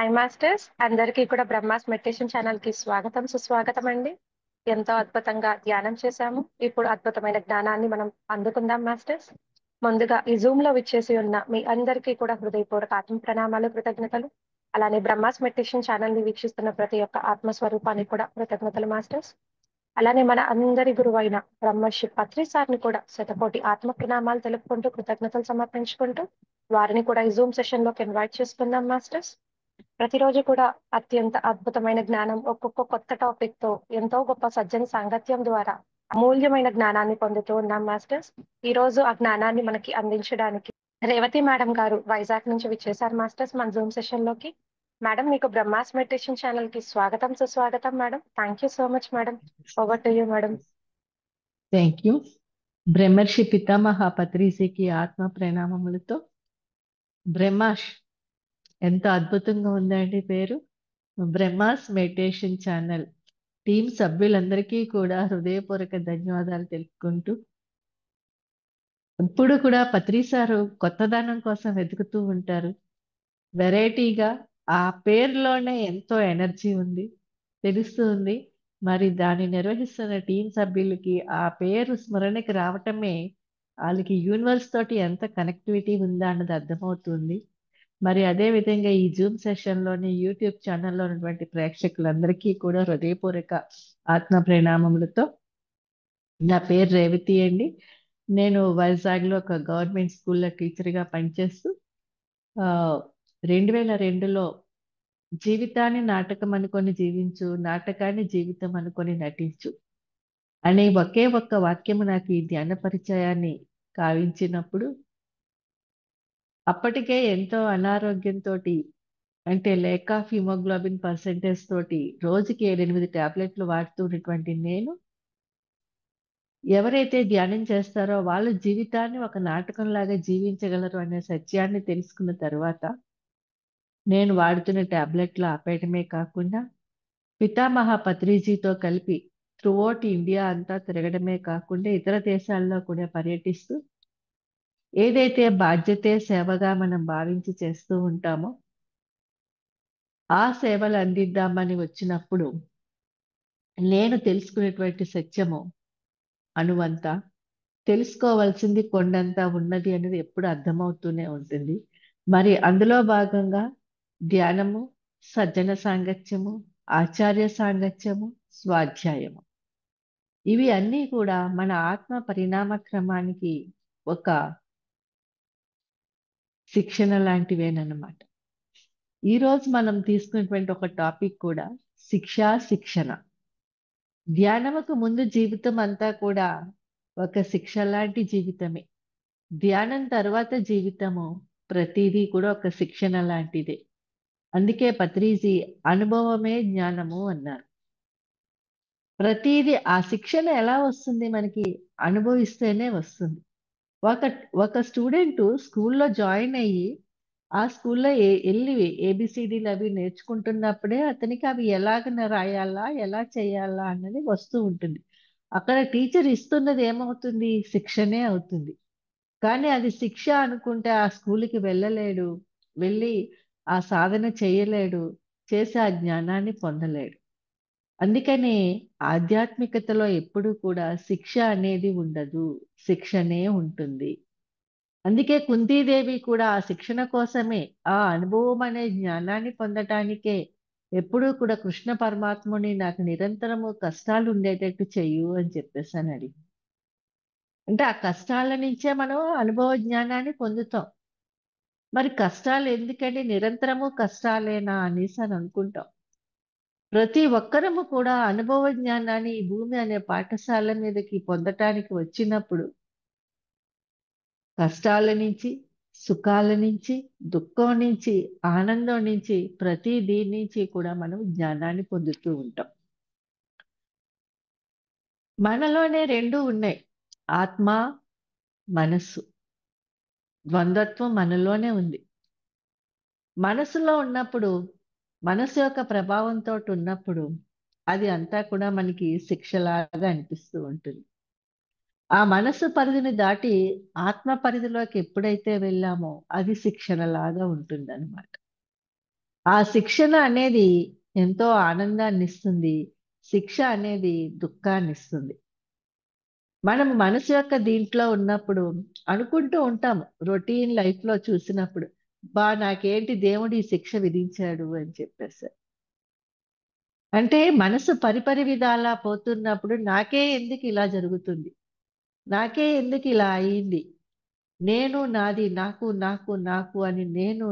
Hi masters అందరికీ కూడా Brahma's meditation channel కి స్వాగతం సుస్వాగతం అండి. ఎంతో అద్భుతంగా ధ్యానం చేశాము. ఇప్పుడు అద్భుతమైన జ్ఞానాన్ని మనం అందుకుందాం మాస్టర్స్. ముందుగా ఈ జూమ్ లో విచ్చేసి ఉన్న మీ అందరికీ కూడా హృదయపూర్వక ఆత్మ ప్రణామాలు, కృతజ్ఞతలు. అలానే బ్రహ్మాస్ మెడిటేషన్ ఛానల్ ని వీక్షిస్తున్న ప్రతి ఒక్క ఆత్మస్వరూపానికి కూడా కృతజ్ఞతలు మాస్టర్స్. అలానే మన అందరి గురువైన బ్రహ్మర్షి పత్రి సార్ని కూడా శతకోటి ఆత్మ ప్రణామాలు తెలుపుకుంటూ కృతజ్ఞతలు సమర్పించుకుంటూ వారిని కూడా ఈ జూమ్ సెషన్ లోకి ఇన్వైట్ చేసుకుందాం మాస్టర్స్. ప్రతిరోజు కూడా అత్యంత అద్భుతమైన జ్ఞానం, ఒక్కొక్క కొత్త టాపిక్ తో ఎంతో గొప్ప సజ్జన సాంగత్యం ద్వారా అమూల్యమైన జ్ఞానాన్ని పొందుతూ ఉన్నాం మాస్టర్స్. ఈ రోజు ఆ జ్ఞానాన్ని మనకి అందించడానికి రేవతి మేడం గారు వైజాగ్ నుంచి విచ్చేశారు మాస్టర్స్ మన జూమ్ సెషన్ లోకి. మేడం, మీకు బ్రహ్మాస్ మెడిటేషన్ ఛానల్ కి స్వాగతం సుస్వాగతం madam. Thank you so much madam. Over to you madam. Thank you. బ్రహ్మర్షి పితామహ పత్రిజీకి ఆత్మ ప్రణామములతో. బ్రహ్మాష్ ఎంత అద్భుతంగా ఉందండి పేరు. బ్రహ్మాస్ మెడిటేషన్ ఛానల్ టీం సభ్యులందరికీ కూడా హృదయపూర్వక ధన్యవాదాలు తెలుపుకుంటూ, ఇప్పుడు కూడా పత్రి సారు కొత్తదనం కోసం వెతుకుతూ ఉంటారు. వెరైటీగా ఆ పేరులోనే ఎంతో ఎనర్జీ ఉంది, తెలుస్తూ ఉంది. మరి దాన్ని నిర్వహిస్తున్న టీం సభ్యులకి ఆ పేరు స్మరణకి రావటమే వాళ్ళకి యూనివర్స్ తోటి ఎంత కనెక్టివిటీ ఉందా అన్నది అర్థమవుతుంది. మరి అదే విధంగా ఈ జూమ్ సెషన్లోని యూట్యూబ్ ఛానల్లో ఉన్నటువంటి ప్రేక్షకులందరికీ కూడా హృదయపూర్వక ఆత్మ ప్రణామములతో. నా పేరు రేవతి అండి. నేను వైజాగ్లో ఒక గవర్నమెంట్ స్కూల్లో టీచర్గా పనిచేస్తూ 2002లో జీవితాన్ని నాటకం అనుకొని జీవించు, నాటకాన్ని జీవితం అనుకొని నటించు అనే ఒకే ఒక్క వాక్యము నాకు ఈ ధ్యాన పరిచయాన్ని కావించినప్పుడు, అప్పటికే ఎంతో అనారోగ్యంతో, అంటే లేక్ ఆఫ్ హిమోగ్లోబిన్ పర్సెంటేజ్ తోటి రోజుకి 7-8 టాబ్లెట్లు వాడుతూ ఉన్నటువంటి నేను, ఎవరైతే ధ్యానం చేస్తారో వాళ్ళు జీవితాన్ని ఒక నాటకంలాగా జీవించగలరు అనే సత్యాన్ని తెలుసుకున్న తర్వాత, నేను వాడుతున్న టాబ్లెట్లు ఆపేయటమే కాకుండా పితామహ పత్రిజీతో కలిపి త్రూఅవుట్ ఇండియా అంతా తిరగడమే కాకుండా ఇతర దేశాల్లో కూడా పర్యటిస్తూ, ఏదైతే బాధ్యతే సేవగా మనం భావించి చేస్తూ ఉంటామో ఆ సేవలు అందిద్దామని వచ్చినప్పుడు, నేను తెలుసుకునేటువంటి సత్యము అణువంత, తెలుసుకోవాల్సింది కొండంతా ఉన్నది అనేది ఎప్పుడు అర్థమవుతూనే ఉంటుంది. మరి అందులో భాగంగా ధ్యానము, సజ్జన సాంగత్యము, ఆచార్య సాంగత్యము, స్వాధ్యాయము, ఇవి అన్నీ కూడా మన ఆత్మ పరిణామ క్రమానికి ఒక శిక్షణ లాంటివేనమాట. ఈరోజు మనం తీసుకున్నటువంటి ఒక టాపిక్ కూడా శిక్షణ. ధ్యానముకు ముందు జీవితం అంతా కూడా ఒక శిక్ష లాంటి జీవితమే. ధ్యానం తర్వాత జీవితము ప్రతిదీ కూడా ఒక శిక్షణ లాంటిదే. అందుకే పత్రిజీ అనుభవమే జ్ఞానము అన్నారు. ప్రతిదీ ఆ శిక్షణ ఎలా వస్తుంది? మనకి అనుభవిస్తేనే వస్తుంది. ఒక ఒక స్టూడెంట్ స్కూల్లో జాయిన్ అయ్యి ఆ స్కూల్లో వెళ్ళి ఏబిసిడీలు అవి నేర్చుకుంటున్నప్పుడే అతనికి అవి ఎలాగ రాయాలా, ఎలా చేయాలా అన్నది వస్తూ ఉంటుంది. అక్కడ టీచర్ ఇస్తున్నది ఏమవుతుంది? శిక్షనే అవుతుంది. కానీ అది శిక్ష అనుకుంటే ఆ స్కూల్కి వెళ్ళలేడు, వెళ్ళి ఆ సాధన చేయలేడు, చేసి ఆ జ్ఞానాన్ని పొందలేడు. అందుకనే ఆధ్యాత్మికతలో ఎప్పుడూ కూడా శిక్ష అనేది ఉండదు, శిక్షనే ఉంటుంది. అందుకే కుంతీదేవి కూడా ఆ శిక్షణ కోసమే, ఆ అనుభవం అనే జ్ఞానాన్ని పొందటానికే ఎప్పుడూ కూడా కృష్ణ పరమాత్ముని నాకు నిరంతరము కష్టాలు ఉండేటట్టు చెయ్యు అని చెప్పేసాను అడిగి. అంటే ఆ కష్టాల నుంచే మనం అనుభవ జ్ఞానాన్ని పొందుతాం. మరి కష్టాలు ఎందుకంటే నిరంతరము కష్టాలేనా అనేసి అని అనుకుంటాం. ప్రతి ఒక్కరము కూడా అనుభవ జ్ఞానాన్ని ఈ భూమి అనే పాఠశాల మీదకి పొందటానికి వచ్చినప్పుడు కష్టాల నుంచి, సుఖాల నుంచి, దుఃఖం నుంచి, ఆనందం నుంచి, ప్రతి దీని నుంచి కూడా మనం జ్ఞానాన్ని పొందుతూ ఉంటాం. మనలోనే రెండు ఉన్నాయి, ఆత్మ, మనస్సు. ద్వంద్వత్వం మనలోనే ఉంది. మనసులో ఉన్నప్పుడు, మనసు యొక్క ప్రభావంతో ఉన్నప్పుడు అది అంతా కూడా మనకి శిక్షలాగా అనిపిస్తూ ఉంటుంది. ఆ మనసు పరిధిని దాటి ఆత్మ పరిధిలోకి ఎప్పుడైతే వెళ్ళామో అది శిక్షణలాగా ఉంటుందన్నమాట. ఆ శిక్షణ అనేది ఎంతో ఆనందాన్ని ఇస్తుంది. శిక్ష అనేది దుఃఖాన్ని ఇస్తుంది. మనం మనసు యొక్క దీంట్లో ఉన్నప్పుడు అనుకుంటూ ఉంటాము. రొటీన్ లైఫ్‌లో చూసినప్పుడు, నాకేంటి దేవుడు ఈ శిక్ష విధించాడు అని చెప్పేసి. అంటే మనసు పరిపరి విధాలా పోతున్నప్పుడు నాకే ఎందుకు ఇలా జరుగుతుంది? నాకే ఎందుకు ఇలా అయింది? నేను, నాది, నాకు, నాకు, నాకు అని నేను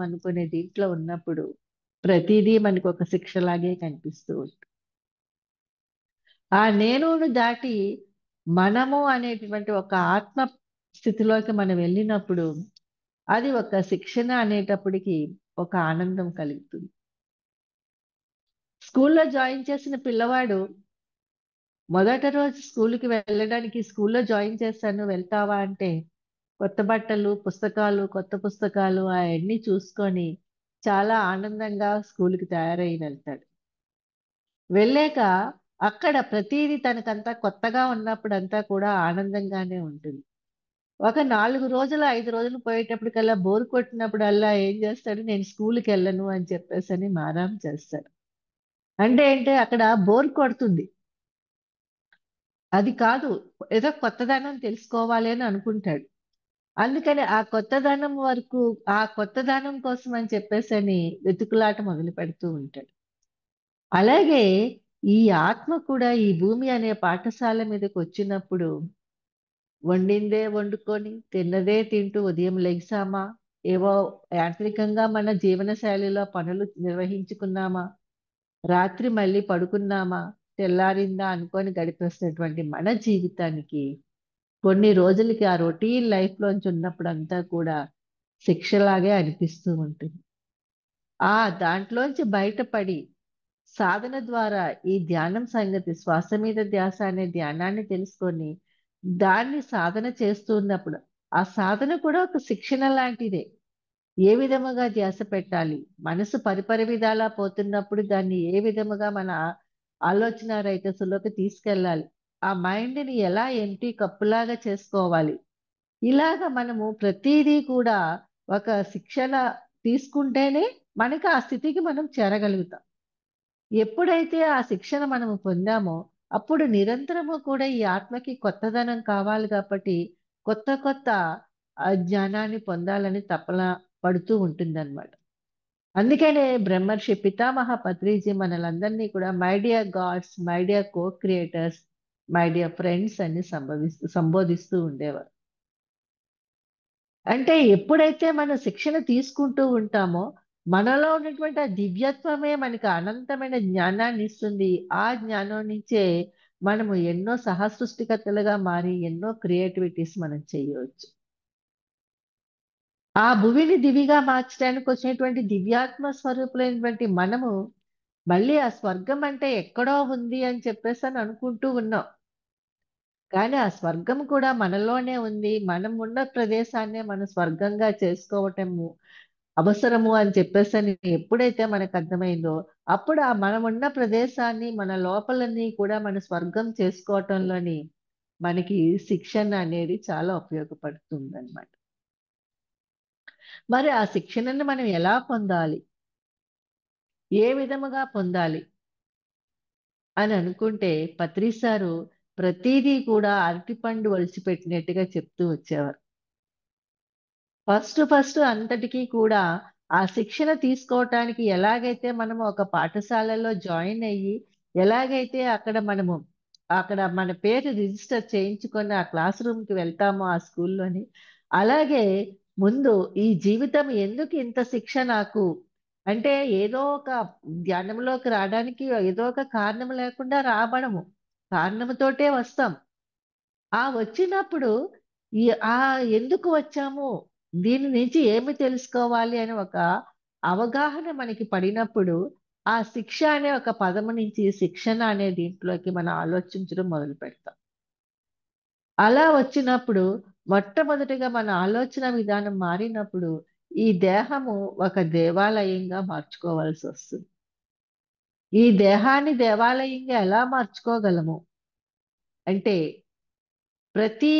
అనుకునే దీంట్లో ఉన్నప్పుడు ప్రతీదీ మనకొక శిక్షలాగే కనిపిస్తూ ఉంటుంది. ఆ నేనును దాటి మనము అనేటువంటి ఒక ఆత్మ స్థితిలోకి మనం వెళ్ళినప్పుడు అది ఒక శిక్షణ అనేటప్పటికి ఒక ఆనందం కలుగుతుంది. స్కూల్లో జాయిన్ చేసిన పిల్లవాడు మొదటి రోజు స్కూలుకి వెళ్ళడానికి స్కూల్లో జాయిన్ చేశాను వెళ్తావా అంటే కొత్త బట్టలు, పుస్తకాలు, కొత్త పుస్తకాలు అయన్నీ చూసుకొని చాలా ఆనందంగా స్కూలుకి తయారై వెళ్తాడు. వెళ్ళాక అక్కడ ప్రతీదీ తనకంతా కొత్తగా ఉన్నప్పుడంతా కూడా ఆనందంగానే ఉంటుంది. ఒక 4 రోజులు, 5 రోజులు పోయేటప్పటికల్లా బోర్ కొట్టినప్పుడల్లా ఏం చేస్తాడు, నేను స్కూలుకెళ్ళను అని చెప్పేసని మారాం చేస్తాడు. అంటే అక్కడ బోర్ కొడుతుంది. అది కాదు, ఏదో కొత్తదనం తెలుసుకోవాలి అని అనుకుంటాడు. అందుకని ఆ కొత్తదనం కోసం అని చెప్పేసని వెతుకులాట మొదలుపెడుతూ ఉంటాడు. అలాగే ఈ ఆత్మ కూడా ఈ భూమి అనే పాఠశాల మీదకొచ్చినప్పుడు వండిందే వండుకొని, తిన్నదే తింటూ ఉదయం లెగిసామా, ఏవో యాంత్రికంగా మన జీవన శైలిలో పనులు నిర్వహించుకున్నామా, రాత్రి మళ్ళీ పడుకున్నామా, తెల్లారిందా అనుకోని గడిపేస్తున్నటువంటి మన జీవితానికి కొన్ని రోజులకి ఆ రొటీన్ లైఫ్‌లోంచి ఉన్నప్పుడంతా కూడా శిక్షలాగే అనిపిస్తూ ఉంటుంది. దాంట్లోంచి బయటపడి సాధన ద్వారా ఈ ధ్యానం సంగతి శ్వాస మీద ధ్యాస అనే ధ్యానాన్ని తెలుసుకొని, దాన్ని సాధన చేస్తూ ఉన్నప్పుడు, ఆ సాధన కూడా ఒక శిక్షణ లాంటిదే. ఏ విధముగా ధ్యాస పెట్టాలి? మనసు పరిపరి విధాలా పోతున్నప్పుడు దాన్ని ఏ విధముగా మన ఆలోచన రైకసులోకి తీసుకెళ్ళాలి? ఆ మైండ్‌ని ఎలా ఎంప్టీ కప్పులాగా చేసుకోవాలి? ఇలాగ మనము ప్రతీదీ కూడా ఒక శిక్షణ తీసుకుంటేనే మనకి ఆ స్థితికి మనం చేరగలుగుతాం. ఎప్పుడైతే ఆ శిక్షణ మనము పొందామో, అప్పుడు నిరంతరము కూడా ఈ ఆత్మకి కొత్తదనం కావాలి కాబట్టి, కొత్త కొత్త జ్ఞానాన్ని పొందాలని తపన పడుతూ ఉంటుందన్నమాట. అందుకనే బ్రహ్మర్షి పితామహ పత్రిజీ మనలందరినీ కూడా my dear God's, my dear co creators, my dear friends అని సంబోధిస్తూ ఉండేవారు. అంటే ఎప్పుడైతే మనం శిక్షణ తీసుకుంటూ ఉంటామో, మనలో ఉన్నటువంటి ఆ దివ్యత్వమే మనకి అనంతమైన జ్ఞానాన్ని ఇస్తుంది. ఆ జ్ఞానం నుంచే మనము ఎన్నో సహసృష్టికర్తలుగా మారి ఎన్నో క్రియేటివిటీస్ మనం చేయవచ్చు. ఆ భువిని దివిగా మార్చడానికి వచ్చినటువంటి దివ్యాత్మ స్వరూపులైనటువంటి మనము, మళ్ళీ ఆ స్వర్గం అంటే ఎక్కడో ఉంది అని చెప్పేసని అనుకుంటూ ఉన్నాం. కానీ ఆ స్వర్గం కూడా మనలోనే ఉంది. మనం ఉన్న ప్రదేశాన్నే మనం స్వర్గంగా చేసుకోవటము అవసరము అని చెప్పేసని ఎప్పుడైతే మనకర్థమైందో, అప్పుడు ఆ మనమున్న ప్రదేశాన్ని, మన లోపలని కూడా మన స్వర్గం చేసుకోవటంలోని మనకి శిక్షణ అనేది చాలా ఉపయోగపడుతుందనమాట. మరి ఆ శిక్షణను మనం ఎలా పొందాలి? ఏ విధముగా పొందాలి? అని అనుకుంటే పత్రి సారు ప్రతీదీ కూడా అరటిపండు ఒలిచిపెట్టినట్టుగా చెప్తూ వచ్చేవారు. ఫస్ట్ అంతటికి కూడా ఆ శిక్షణ తీసుకోవటానికి ఎలాగైతే మనము ఒక పాఠశాలలో జాయిన్ అయ్యి, ఎలాగైతే అక్కడ మన పేరు రిజిస్టర్ చేయించుకొని ఆ క్లాస్ రూమ్‌కి వెళ్తామో ఆ స్కూల్‌లోని, అలాగే ముందు ఈ జీవితం ఎందుకు ఇంత శిక్ష నాకు? అంటే ఏదో ఒక ధ్యానంలోకి రావడానికి ఏదో ఒక కారణం లేకుండా రాబడము. కారణముతోటే వస్తాం. వచ్చినప్పుడు ఈ ఎందుకు వచ్చాము? దీని నుంచి ఏమి తెలుసుకోవాలి అని ఒక అవగాహన మనకి పడినప్పుడు, ఆ శిక్ష అనే ఒక పదము నుంచి శిక్షణ అనే దీంట్లోకి మనం ఆలోచించడం మొదలుపెడతాం. అలా వచ్చినప్పుడు మొట్టమొదటిగా మన ఆలోచన విధానం మారినప్పుడు, ఈ దేహము ఒక దేవాలయంగా మార్చుకోవాల్సొస్తుంది. ఈ దేహాన్ని దేవాలయంగా ఎలా మార్చుకోగలము? అంటే ప్రతి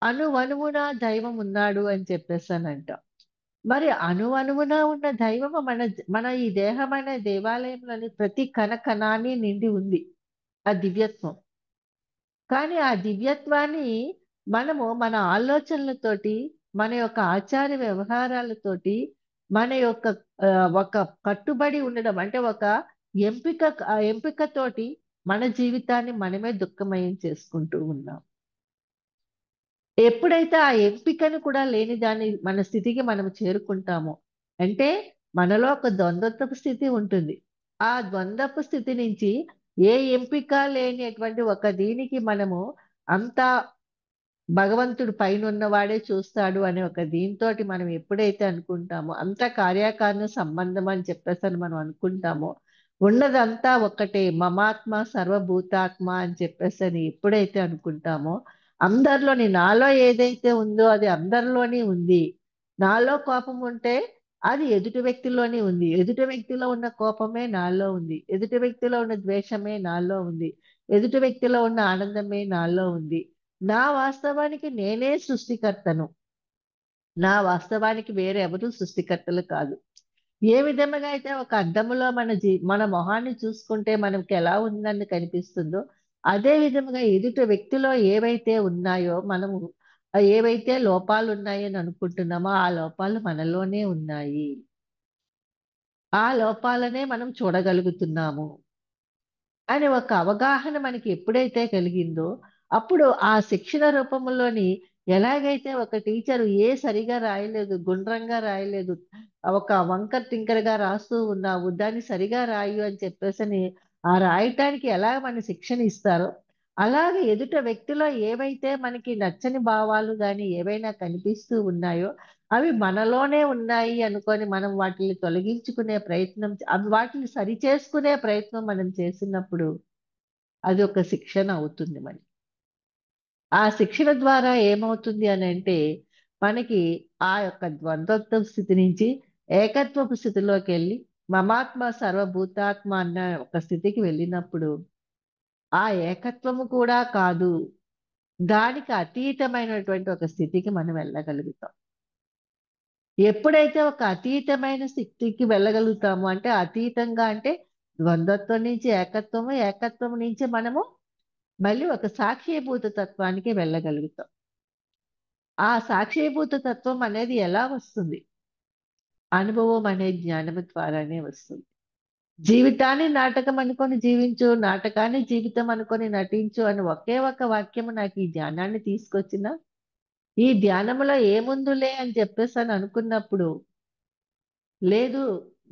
అణువణువున దైవం ఉన్నాడు అని చెప్పేసనంటాం. మరి అణువణువున ఉన్న దైవము మన ఈ దేహం అనే దేవాలయంలోని ప్రతి కణ కణాన్ని నిండి ఉంది ఆ దివ్యత్వం. కానీ ఆ దివ్యత్వాన్ని మనము మన ఆలోచనలతోటి, మన యొక్క ఆచార వ్యవహారాలతోటి, మన యొక్క ఒక కట్టుబడి ఉండడం అంటే ఒక ఎంపికతోటి మన జీవితాన్ని మనమే దుఃఖమయం చేసుకుంటూ ఉన్నాం. ఎప్పుడైతే ఆ ఎంపికను కూడా లేని దాన్ని మన స్థితికి మనం చేరుకుంటామో, అంటే మనలో ఒక ద్వంద్వత్వపు స్థితి ఉంటుంది. ఆ ద్వంద్వపు స్థితి నుంచి ఏ ఎంపిక లేనటువంటి ఒక దీనికి మనము అంతా భగవంతుడు పైనున్నవాడే చూస్తాడు అనే ఒక దీనితోటి మనం ఎప్పుడైతే అనుకుంటామో, అంతా కార్యకారణ సంబంధం అని చెప్పేసని మనం అనుకుంటామో, ఉన్నదంతా ఒక్కటే మమాత్మ సర్వభూతాత్మ అని చెప్పేసని ఎప్పుడైతే అనుకుంటామో, అందరిలోని నాలో ఏదైతే ఉందో అది అందరిలోని ఉంది. నాలో కోపం ఉంటే అది ఎదుటి వ్యక్తిలోని ఉంది. ఎదుటి వ్యక్తిలో ఉన్న కోపమే నాలో ఉంది. ఎదుటి వ్యక్తిలో ఉన్న ద్వేషమే నాలో ఉంది. ఎదుటి వ్యక్తిలో ఉన్న ఆనందమే నాలో ఉంది. నా వాస్తవానికి నేనే సృష్టికర్తను. నా వాస్తవానికి వేరే ఎవరు సృష్టికర్తలు కాదు. ఏ విధముగా అయితే ఒక అద్దములో మన మొహాన్ని చూసుకుంటే మనకి ఎలా ఉందని కనిపిస్తుందో, అదే విధముగా ఎదుటి వ్యక్తిలో ఏవైతే ఉన్నాయో ఏవైతే లోపాలున్నాయని అనుకుంటున్నామో, ఆ లోపాలు మనలోనే ఉన్నాయి. ఆ లోపాలనే మనం చూడగలుగుతున్నాము. అనే ఒక అవగాహన మనకి ఎప్పుడైతే కలిగిందో, అప్పుడు ఆ శిక్షణ రూపంలోని ఎలాగైతే ఒక టీచరు సరిగా రాయలేదు, గుండ్రంగా రాయలేదు, ఒక వంకర టింకరగా రాస్తూ ఉన్నావు, దాన్ని సరిగా రాయు అని చెప్పేసని ఆ రాయటానికి ఎలా మన శిక్షణ ఇస్తారో, అలాగే ఎదుట వ్యక్తిలో ఏవైతే మనకి నచ్చని భావాలు గాని ఏవైనా కనిపిస్తూ ఉన్నాయో, అవి మనలోనే ఉన్నాయి అనుకోని మనం వాటిని తొలగించుకునే ప్రయత్నం అవి వాటిని సరిచేసుకునే ప్రయత్నం మనం చేసినప్పుడు అది ఒక శిక్షణ అవుతుంది మనకి. ఆ శిక్షణ ద్వారా ఏమవుతుంది అనంటే, మనకి ఆ యొక్క ద్వంద్వత్వ స్థితి నుంచి ఏకత్వపు స్థితిలోకెళ్ళి మమాత్మ సర్వభూతాత్మ అన్న ఒక స్థితికి వెళ్ళినప్పుడు, ఆ ఏకత్వము కూడా కాదు. దానికి అతీతమైనటువంటి ఒక స్థితికి మనం వెళ్ళగలుగుతాం. ఎప్పుడైతే ఒక అతీతమైన స్థితికి వెళ్ళగలుగుతామో అంటే అతీతంగా అంటే ద్వంద్వత్వం నుంచి ఏకత్వము, ఏకత్వం నుంచి మనము మళ్ళీ ఒక సాక్షీభూత తత్వానికి వెళ్ళగలుగుతాం. ఆ సాక్షీభూత తత్వం అనేది ఎలా వస్తుంది? అనుభవం అనే జ్ఞానము ద్వారానే వస్తుంది. జీవితాన్ని నాటకం అనుకొని జీవించు, నాటకాన్ని జీవితం అనుకొని నటించు అని ఒకే ఒక వాక్యము నాకు ఈ ధ్యానాన్ని తీసుకొచ్చిన, ఈ ధ్యానములో ఏముందులే అని చెప్పేసని అనుకున్నప్పుడు, లేదు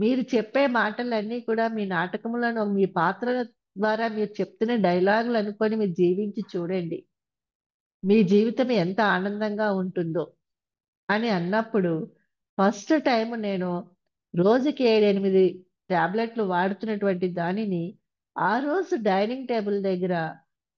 మీరు చెప్పే మాటలన్నీ కూడా మీ నాటకములను మీ పాత్రల ద్వారా మీరు చెప్తున్న డైలాగులు అనుకొని మీరు జీవించి చూడండి. మీ జీవితం ఎంత ఆనందంగా ఉంటుందో అని అన్నప్పుడు ఫస్ట్ టైమ్ నేను రోజుకి 7, 8 టాబ్లెట్లు వాడుతున్నటువంటి దానిని ఆ రోజు డైనింగ్ టేబుల్ దగ్గర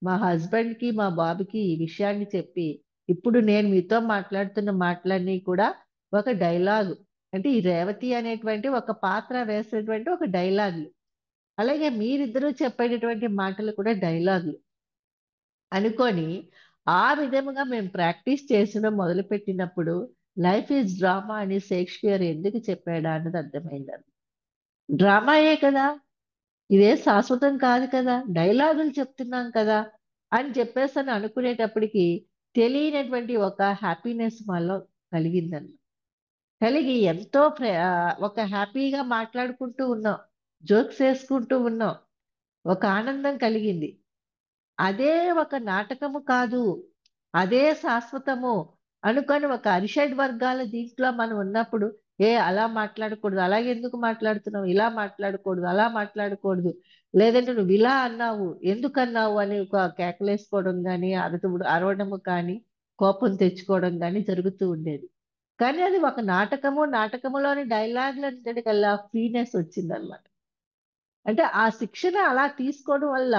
మా హస్బెండ్‌కి, మా బాబుకి ఈ విషయాన్ని చెప్పి, ఇప్పుడు నేను మీతో మాట్లాడుతున్న మాటలన్నీ కూడా ఒక డైలాగు. అంటే ఈ రేవతి అనేటువంటి ఒక పాత్ర వేసినటువంటి ఒక డైలాగులు. అలాగే మీరిద్దరూ చెప్పేటటువంటి మాటలు కూడా డైలాగులు. అనుకోని, ఆ విధముగా మేము ప్రాక్టీస్ చేసడం మొదలుపెట్టినప్పుడు, 'లైఫ్ ఈజ్ డ్రామా' అని షేక్స్‌పియర్ ఎందుకు చెప్పాడా అన్నది అర్థమైంది. డ్రామాయే కదా! ఇదేం శాశ్వతం కాదు కదా! డైలాగులు చెప్తున్నాం కదా! అని చెప్పేసని అనుకునేటప్పటికి, తెలియనటువంటి ఒక హ్యాపీనెస్ మాలో కలిగిందండి. కలిగి ఒక హ్యాపీగా మాట్లాడుకుంటూ ఉన్నాం. జోక్స్ ఏసుకుంటూ ఉన్నాం. ఒక ఆనందం కలిగింది. అదే ఒక నాటకము కాదు. అదే శాశ్వతము అనుకోని ఒక అరిషడ్ వర్గాల దీంట్లో మనం ఉన్నప్పుడు, అలా మాట్లాడకూడదు. అలాగెందుకు మాట్లాడుతున్నావు? ఇలా మాట్లాడకూడదు. అలా మాట్లాడకూడదు. లేదంటే నువ్విలా అన్నావు. ఎందుకన్నావు? అని ఒక కేకలేసుకోవడం గాని, అరవడము కానీ, కోపం తెచ్చుకోవడం గాని జరుగుతూ ఉండేది. కానీ అది ఒక నాటకము. నాటకములోని డైలాగులన్నిటికల్లా ఫ్రీనెస్ వచ్చిందనమాట. అంటే ఆ శిక్షణ అలా తీసుకోవడం వల్ల,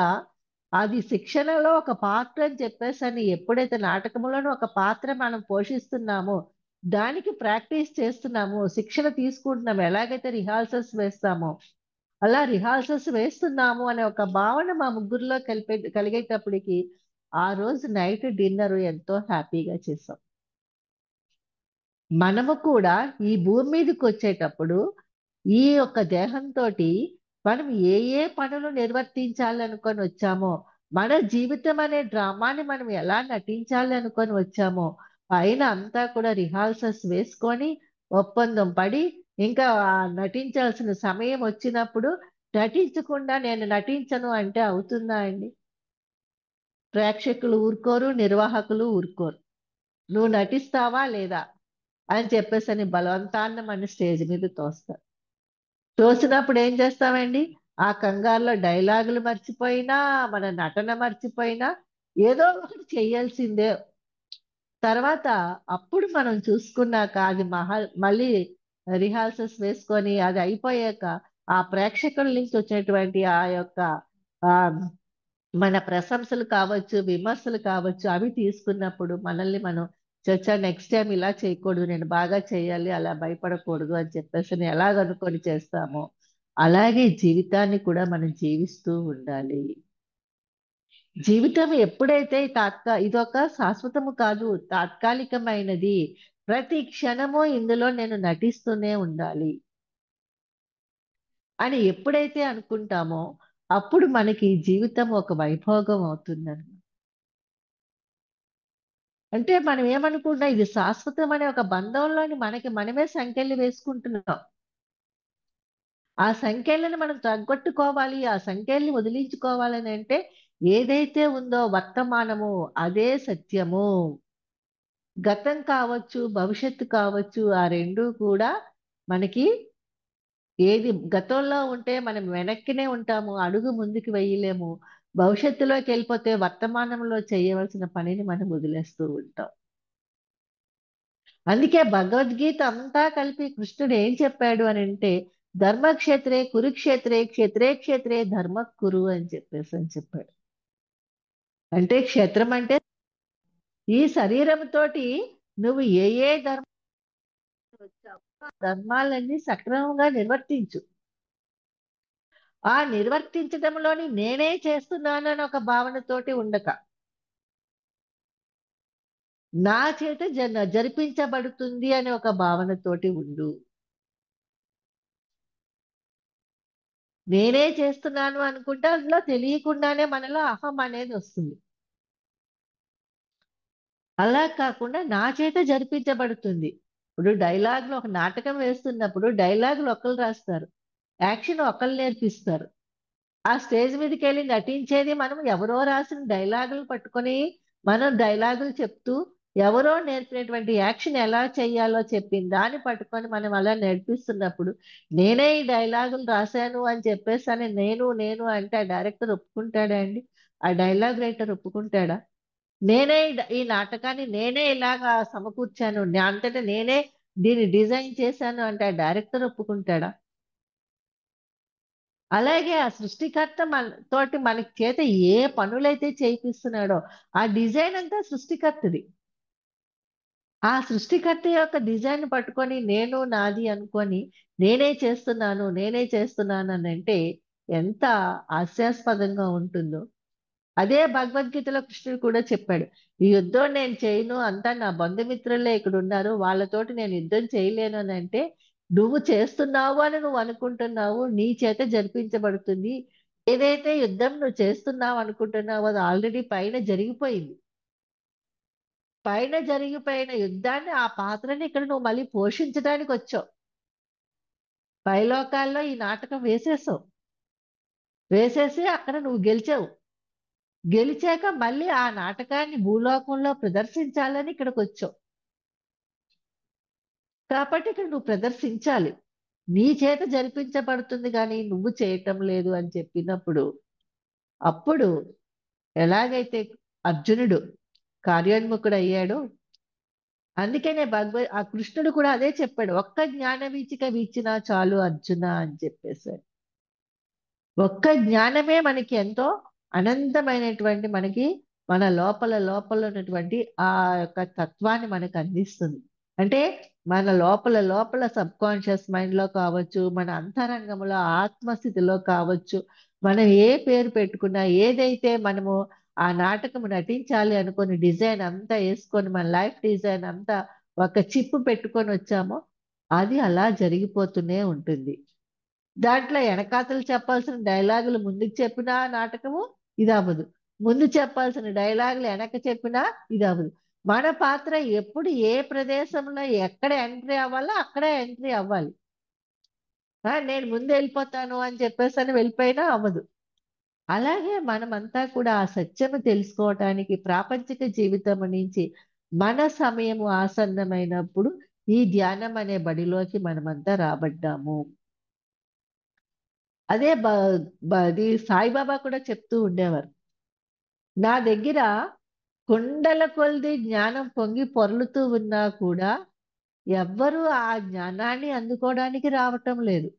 అది శిక్షణలో ఒక పాత్ర అని చెప్పేసని ఎప్పుడైతే నాటకంలోని ఒక పాత్ర మనం పోషిస్తున్నామో, దానికి ప్రాక్టీస్ చేస్తున్నామో, శిక్షణ తీసుకుంటున్నామో, ఎలాగైతే రిహార్సల్స్ వేస్తామో, అలా రిహార్సల్స్ వేస్తున్నాము అనే ఒక భావన మా ముగ్గురిలో కలిగేటప్పటికి, ఆ రోజు నైట్ డిన్నర్ ఎంతో హ్యాపీగా చేసాం. మనము కూడా ఈ భూమి మీదకి వచ్చేటప్పుడు ఈ యొక్క దేహంతో మనం ఏ ఏ పనులు నిర్వర్తించాలనుకొని వచ్చామో, మన జీవితం అనే డ్రామాని మనం ఎలా నటించాలి అనుకొని వచ్చామో, పైన అంతా కూడా రిహార్సల్స్ వేసుకొని ఒప్పందం పడి ఇంకా నటించాల్సిన సమయం వచ్చినప్పుడు నటించకుండా నేను నటించను అంటే అవుతుందా అండి? ప్రేక్షకులు ఊరుకోరు, నిర్వాహకులు ఊరుకోరు. నువ్వు నటిస్తావా లేదా అని చెప్పేసి బలవంతాన్న మన స్టేజ్ మీద తోస్తారు. తోసినప్పుడు ఏం చేస్తామండి? ఆ కంగారులో డైలాగులు మర్చిపోయినా, మన నటన మర్చిపోయినా ఏదో ఒకటి చేయాల్సిందే. తర్వాత అప్పుడు మనం చూసుకున్నాక అది మళ్ళీ రిహార్సల్స్ వేసుకొని అది అయిపోయాక ఆ ప్రేక్షకుల నుంచి వచ్చినటువంటి ఆ యొక్క ఆ మన ప్రశంసలు కావచ్చు, విమర్శలు కావచ్చు, అవి తీసుకున్నప్పుడు మనల్ని మనం చచ్చా నెక్స్ట్ టైం ఇలా చేయకూడదు, నేను బాగా చేయాలి, అలా భయపడకూడదు అని చెప్పేసి ఎలాగనుకొని చేస్తామో అలాగే జీవితాన్ని కూడా మనం జీవిస్తూ ఉండాలి. జీవితం ఎప్పుడైతే ఇదొక శాశ్వతము కాదు, తాత్కాలికమైనది. ప్రతి క్షణము ఇందులో నేను నటిస్తూనే ఉండాలి అని ఎప్పుడైతే అనుకుంటామో అప్పుడు మనకి జీవితం ఒక వైభోగం అవుతుందని. అంటే మనం ఏమనుకుంటున్నా ఇది శాశ్వతం అనే ఒక బంధంలోని మనకి మనమే సంకెళ్ళు వేసుకుంటున్నాం. ఆ సంకెళ్ళని మనం తగ్గొట్టుకోవాలి, ఆ సంకెళ్ళని వదిలించుకోవాలని అంటే ఏదైతే ఉందో వర్తమానము అదే సత్యము. గతం కావచ్చు, భవిష్యత్తు కావచ్చు, ఆ రెండూ కూడా మనకి ఏది గతంలో ఉంటే మనం వెనక్కినే ఉంటాము, అడుగు ముందుకు వేయలేము. భవిష్యత్తులోకి వెళ్ళిపోతే వర్తమానంలో చేయవలసిన పనిని మనం వదిలేస్తూ ఉంటాం. అందుకే భగవద్గీత అంతా కలిపి కృష్ణుడు ఏం చెప్పాడు అని అంటే ధర్మక్షేత్రే కురుక్షేత్రే క్షేత్రే క్షేత్రే ధర్మ కురు అని చెప్పాడు. అంటే క్షేత్రం అంటే ఈ శరీరంతోటి నువ్వు ఏ ఏ ధర్మం వచ్చావో ఆ ధర్మాలన్నీ సక్రమంగా నిర్వర్తించు. ఆ నిర్వర్తించడంలోని నేనే చేస్తున్నాను అని ఒక భావనతోటి ఉండక నా చేత జరిపించబడుతుంది అనే ఒక భావనతోటి ఉండు. నేనే చేస్తున్నాను అనుకుంటే అందులో తెలియకుండానే మనలో అహం అనేది వస్తుంది. అలా కాకుండా నా చేత జరిపించబడుతుంది. ఇప్పుడు డైలాగులు ఒక నాటకం వేస్తున్నప్పుడు డైలాగులు ఒకళ్ళు రాస్తారు, యాక్షన్ ఒకళ్ళు నేర్పిస్తారు. ఆ స్టేజ్ మీదకి వెళ్ళి నటించేది మనం ఎవరో రాసిన డైలాగులు పట్టుకొని మనం డైలాగులు చెప్తూ ఎవరో నేర్పినటువంటి యాక్షన్ ఎలా చేయాలో చెప్పిన దాన్ని పట్టుకొని మనం అలా నడిపిస్తున్నప్పుడు నేనే ఈ డైలాగులు రాశాను అని చెప్పేసి అని నేను నేను అంటే ఆ డైరెక్టర్ ఒప్పుకుంటాడా అండి? ఆ డైలాగ్ రైటర్ ఒప్పుకుంటాడా? నేనే ఈ నాటకాన్ని నేనే ఇలాగా సమకూర్చాను, అంతటా నేనే దీన్ని డిజైన్ చేశాను అంటే ఆ డైరెక్టర్ ఒప్పుకుంటాడా? అలాగే ఆ సృష్టికర్త తోటి మనకి చేత ఏ పనులైతే చేయిస్తున్నాడో ఆ డిజైన్ అంతా సృష్టికర్తది. ఆ సృష్టికర్త యొక్క డిజైన్ పట్టుకొని నేను నాది అనుకొని నేనే చేస్తున్నాను అని అంటే ఎంత హాస్యాస్పదంగా ఉంటుందో. అదే భగవద్గీతలో కృష్ణుడు కూడా చెప్పాడు, ఈ యుద్ధం నేను చేయను, అంతా నా బంధుమిత్రులే ఇక్కడ ఉన్నారు, వాళ్ళతోటి నేను యుద్ధం చేయలేను అని అంటే నువ్వు చేస్తున్నావు అని నువ్వు అనుకుంటున్నావు, నీ చేత జరిపించబడుతుంది. ఏదైతే యుద్ధం నువ్వు చేస్తున్నావు అనుకుంటున్నావో అది ఆల్రెడీ పైన జరిగిపోయింది. పైన జరిగిపోయిన యుద్ధాన్ని ఆ పాత్రని ఇక్కడ నువ్వు మళ్ళీ పోషించడానికి వచ్చావు. పైలోకాల్లో ఈ నాటకం వేసేసావు, వేసేసి అక్కడ నువ్వు గెలిచావు. గెలిచాక మళ్ళీ ఆ నాటకాన్ని భూలోకంలో ప్రదర్శించాలని ఇక్కడికి వచ్చావు. కాబట్టి ఇక్కడ నువ్వు ప్రదర్శించాలి. నీ చేత జరిపించబడుతుంది కానీ నువ్వు చేయటం లేదు అని చెప్పినప్పుడు అప్పుడు ఎలాగైతే అర్జునుడు కార్యోన్ముఖుడు అయ్యాడో అందుకనే ఆ కృష్ణుడు కూడా అదే చెప్పాడు, ఒక్క జ్ఞాన వీచిక వీచినా చాలు అర్జున అని చెప్పేశాడు. ఒక్క జ్ఞానమే మనకి ఎంతో అనంతమైనటువంటి మనకి మన లోపల లోపల ఉన్నటువంటి ఆ యొక్క తత్వాన్ని మనకు అందిస్తుంది. అంటే మన లోపల లోపల సబ్ కాన్షియస్ మైండ్ లో కావచ్చు, మన అంతరంగంలో ఆత్మస్థితిలో కావచ్చు, మనం ఏ పేరు పెట్టుకున్నా ఏదైతే మనము ఆ నాటకము నటించాలి అనుకుని డిజైన్ అంతా వేసుకొని మన లైఫ్ డిజైన్ అంతా ఒక చిప్పు పెట్టుకొని వచ్చామో అది అలా జరిగిపోతూనే ఉంటుంది. దాంట్లో వెనకాతలు చెప్పాల్సిన డైలాగులు ముందుకు చెప్పినా నాటకము ఇది అవ్వదు. ముందు చెప్పాల్సిన డైలాగులు వెనక చెప్పినా ఇది అవ్వదు. మన పాత్ర ఎప్పుడు ఏ ప్రదేశంలో ఎక్కడ ఎంట్రీ అవ్వాలో అక్కడే ఎంట్రీ అవ్వాలి. నేను ముందు వెళ్ళిపోతాను అని చెప్పేసి అని వెళ్ళిపోయినా అవ్వదు. అలాగే మనమంతా కూడా ఆ సత్యము తెలుసుకోవటానికి ప్రాపంచిక జీవితం నుంచి మన సమయము ఆసన్నమైనప్పుడు ఈ ధ్యానం అనే బడిలోకి మనమంతా రాబడ్డాము. అదే అది సాయిబాబా కూడా చెప్తూ ఉండేవారు. నా దగ్గర కుండల కొలది జ్ఞానం పొంగి పొర్లుతూ ఉన్నా కూడా ఎవ్వరూ ఆ జ్ఞానాన్ని అందుకోవడానికి రావటం లేదు.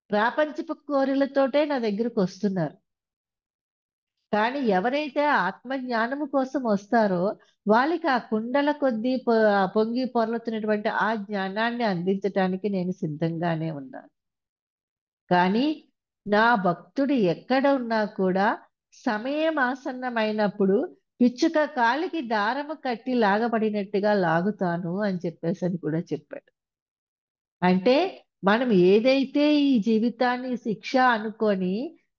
ప్రాపంచపు కోరిలతోటే నా దగ్గరకు వస్తున్నారు. కానీ ఎవరైతే ఆత్మజ్ఞానము కోసం వస్తారో వాళ్ళకి ఆ కుండల కొద్దీ పొంగి పొర్లుతున్నటువంటి ఆ జ్ఞానాన్ని అందించటానికి నేను సిద్ధంగానే ఉన్నాను. కానీ నా భక్తుడు ఎక్కడ ఉన్నా కూడా సమయం ఆసన్నమైనప్పుడు పిచ్చుక కాలికి దారము కట్టి లాగబడినట్టుగా లాగుతాను అని చెప్పేసి అని కూడా చెప్పాడు. అంటే మనం ఏదైతే ఈ జీవితాన్ని శిక్ష అనుకొని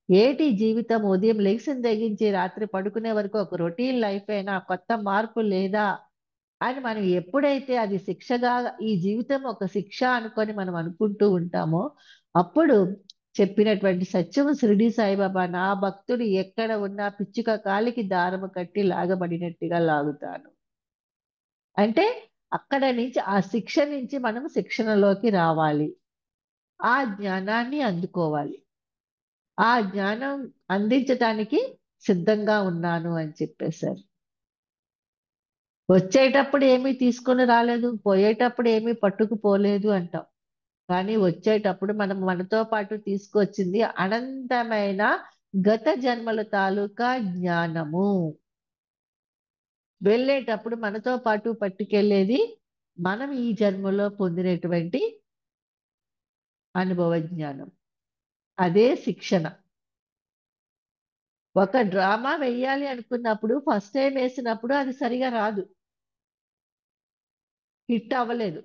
ఏటి జీవితం ఉదయం లెగిసిన తెగించి రాత్రి పడుకునే వరకు ఒక రొటీన్ లైఫ్ అయినా కొత్త మార్పు లేదా అని మనం ఎప్పుడైతే అది శిక్షగా ఈ జీవితం ఒక శిక్ష అనుకొని మనం అనుకుంటూ ఉంటామో అప్పుడు చెప్పినటువంటి సత్యము షిరిడి సాయిబాబా నా భక్తుడు ఎక్కడ ఉన్నా పిచ్చుక కాలికి దారము కట్టి లాగబడినట్టుగా లాగుతాను. అంటే అక్కడ నుంచి ఆ శిక్ష నుంచి మనం శిక్షణలోకి రావాలి. ఆ జ్ఞానాన్ని అందుకోవాలి. ఆ జ్ఞానం అందించటానికి సిద్ధంగా ఉన్నాను అని చెప్పేశారు. వచ్చేటప్పుడు ఏమీ తీసుకొని రాలేదు, పోయేటప్పుడు ఏమీ పట్టుకుపోలేదు అంటాం. కానీ వచ్చేటప్పుడు మనం మనతో పాటు తీసుకొచ్చింది అనంతమైన గత జన్మల తాలూకా జ్ఞానము. వెళ్ళేటప్పుడు మనతో పాటు పట్టుకెళ్ళేది మనం ఈ జన్మలో పొందినటువంటి అనుభవ జ్ఞానం. అదే శిక్షణ. ఒక డ్రామా వెయ్యాలి అనుకున్నప్పుడు ఫస్ట్ టైం వేసినప్పుడు అది సరిగా రాదు, హిట్ అవ్వలేదు,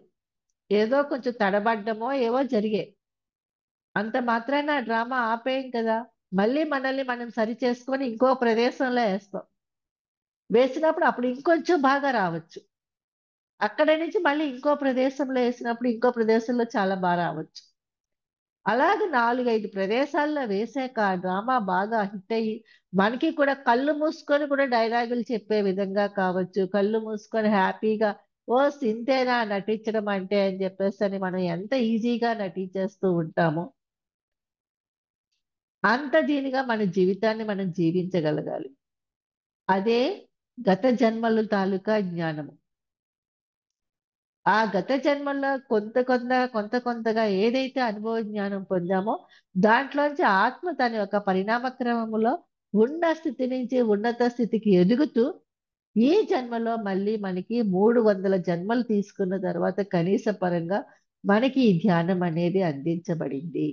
ఏదో కొంచెం తడబడ్డమో ఏవో జరిగాయి. అంత మాత్రాన ఆ డ్రామా ఆపేయం కదా. మళ్ళీ మనల్ని మనం సరి చేసుకొని ఇంకో ప్రదేశంలో వేస్తాం. వేసినప్పుడు అప్పుడు ఇంకొంచెం బాగా రావచ్చు. అక్కడి నుంచి మళ్ళీ ఇంకో ప్రదేశంలో వేసినప్పుడు ఇంకో ప్రదేశంలో చాలా బాగా రావచ్చు. అలాగే 4-5 ప్రదేశాల్లో వేసాక ఆ డ్రామా బాగా హిట్ అయ్యి మనకి కూడా కళ్ళు మూసుకొని కూడా డైలాగులు చెప్పే విధంగా కావచ్చు. కళ్ళు మూసుకొని హ్యాపీగా ఓ సింతేనా నటించడం అంటే అని చెప్పేసి అని మనం ఎంత ఈజీగా నటించేస్తూ ఉంటామో అంత దీనిగా మన జీవితాన్ని మనం జీవించగలగాలి. అదే గత జన్మల తాలూకా జ్ఞానము. ఆ గత జన్మల్లో కొంతగా ఏదైతే అనుభవ జ్ఞానం పొందామో దాంట్లోంచి ఆత్మ తన యొక్క పరిణామ క్రమములో ఉన్న స్థితి నుంచి ఉన్నత స్థితికి ఎదుగుతూ ఈ జన్మలో మళ్ళీ మనకి 300 జన్మలు తీసుకున్న తర్వాత కనీస పరంగా మనకి ఈ ధ్యానం అనేది అందించబడింది.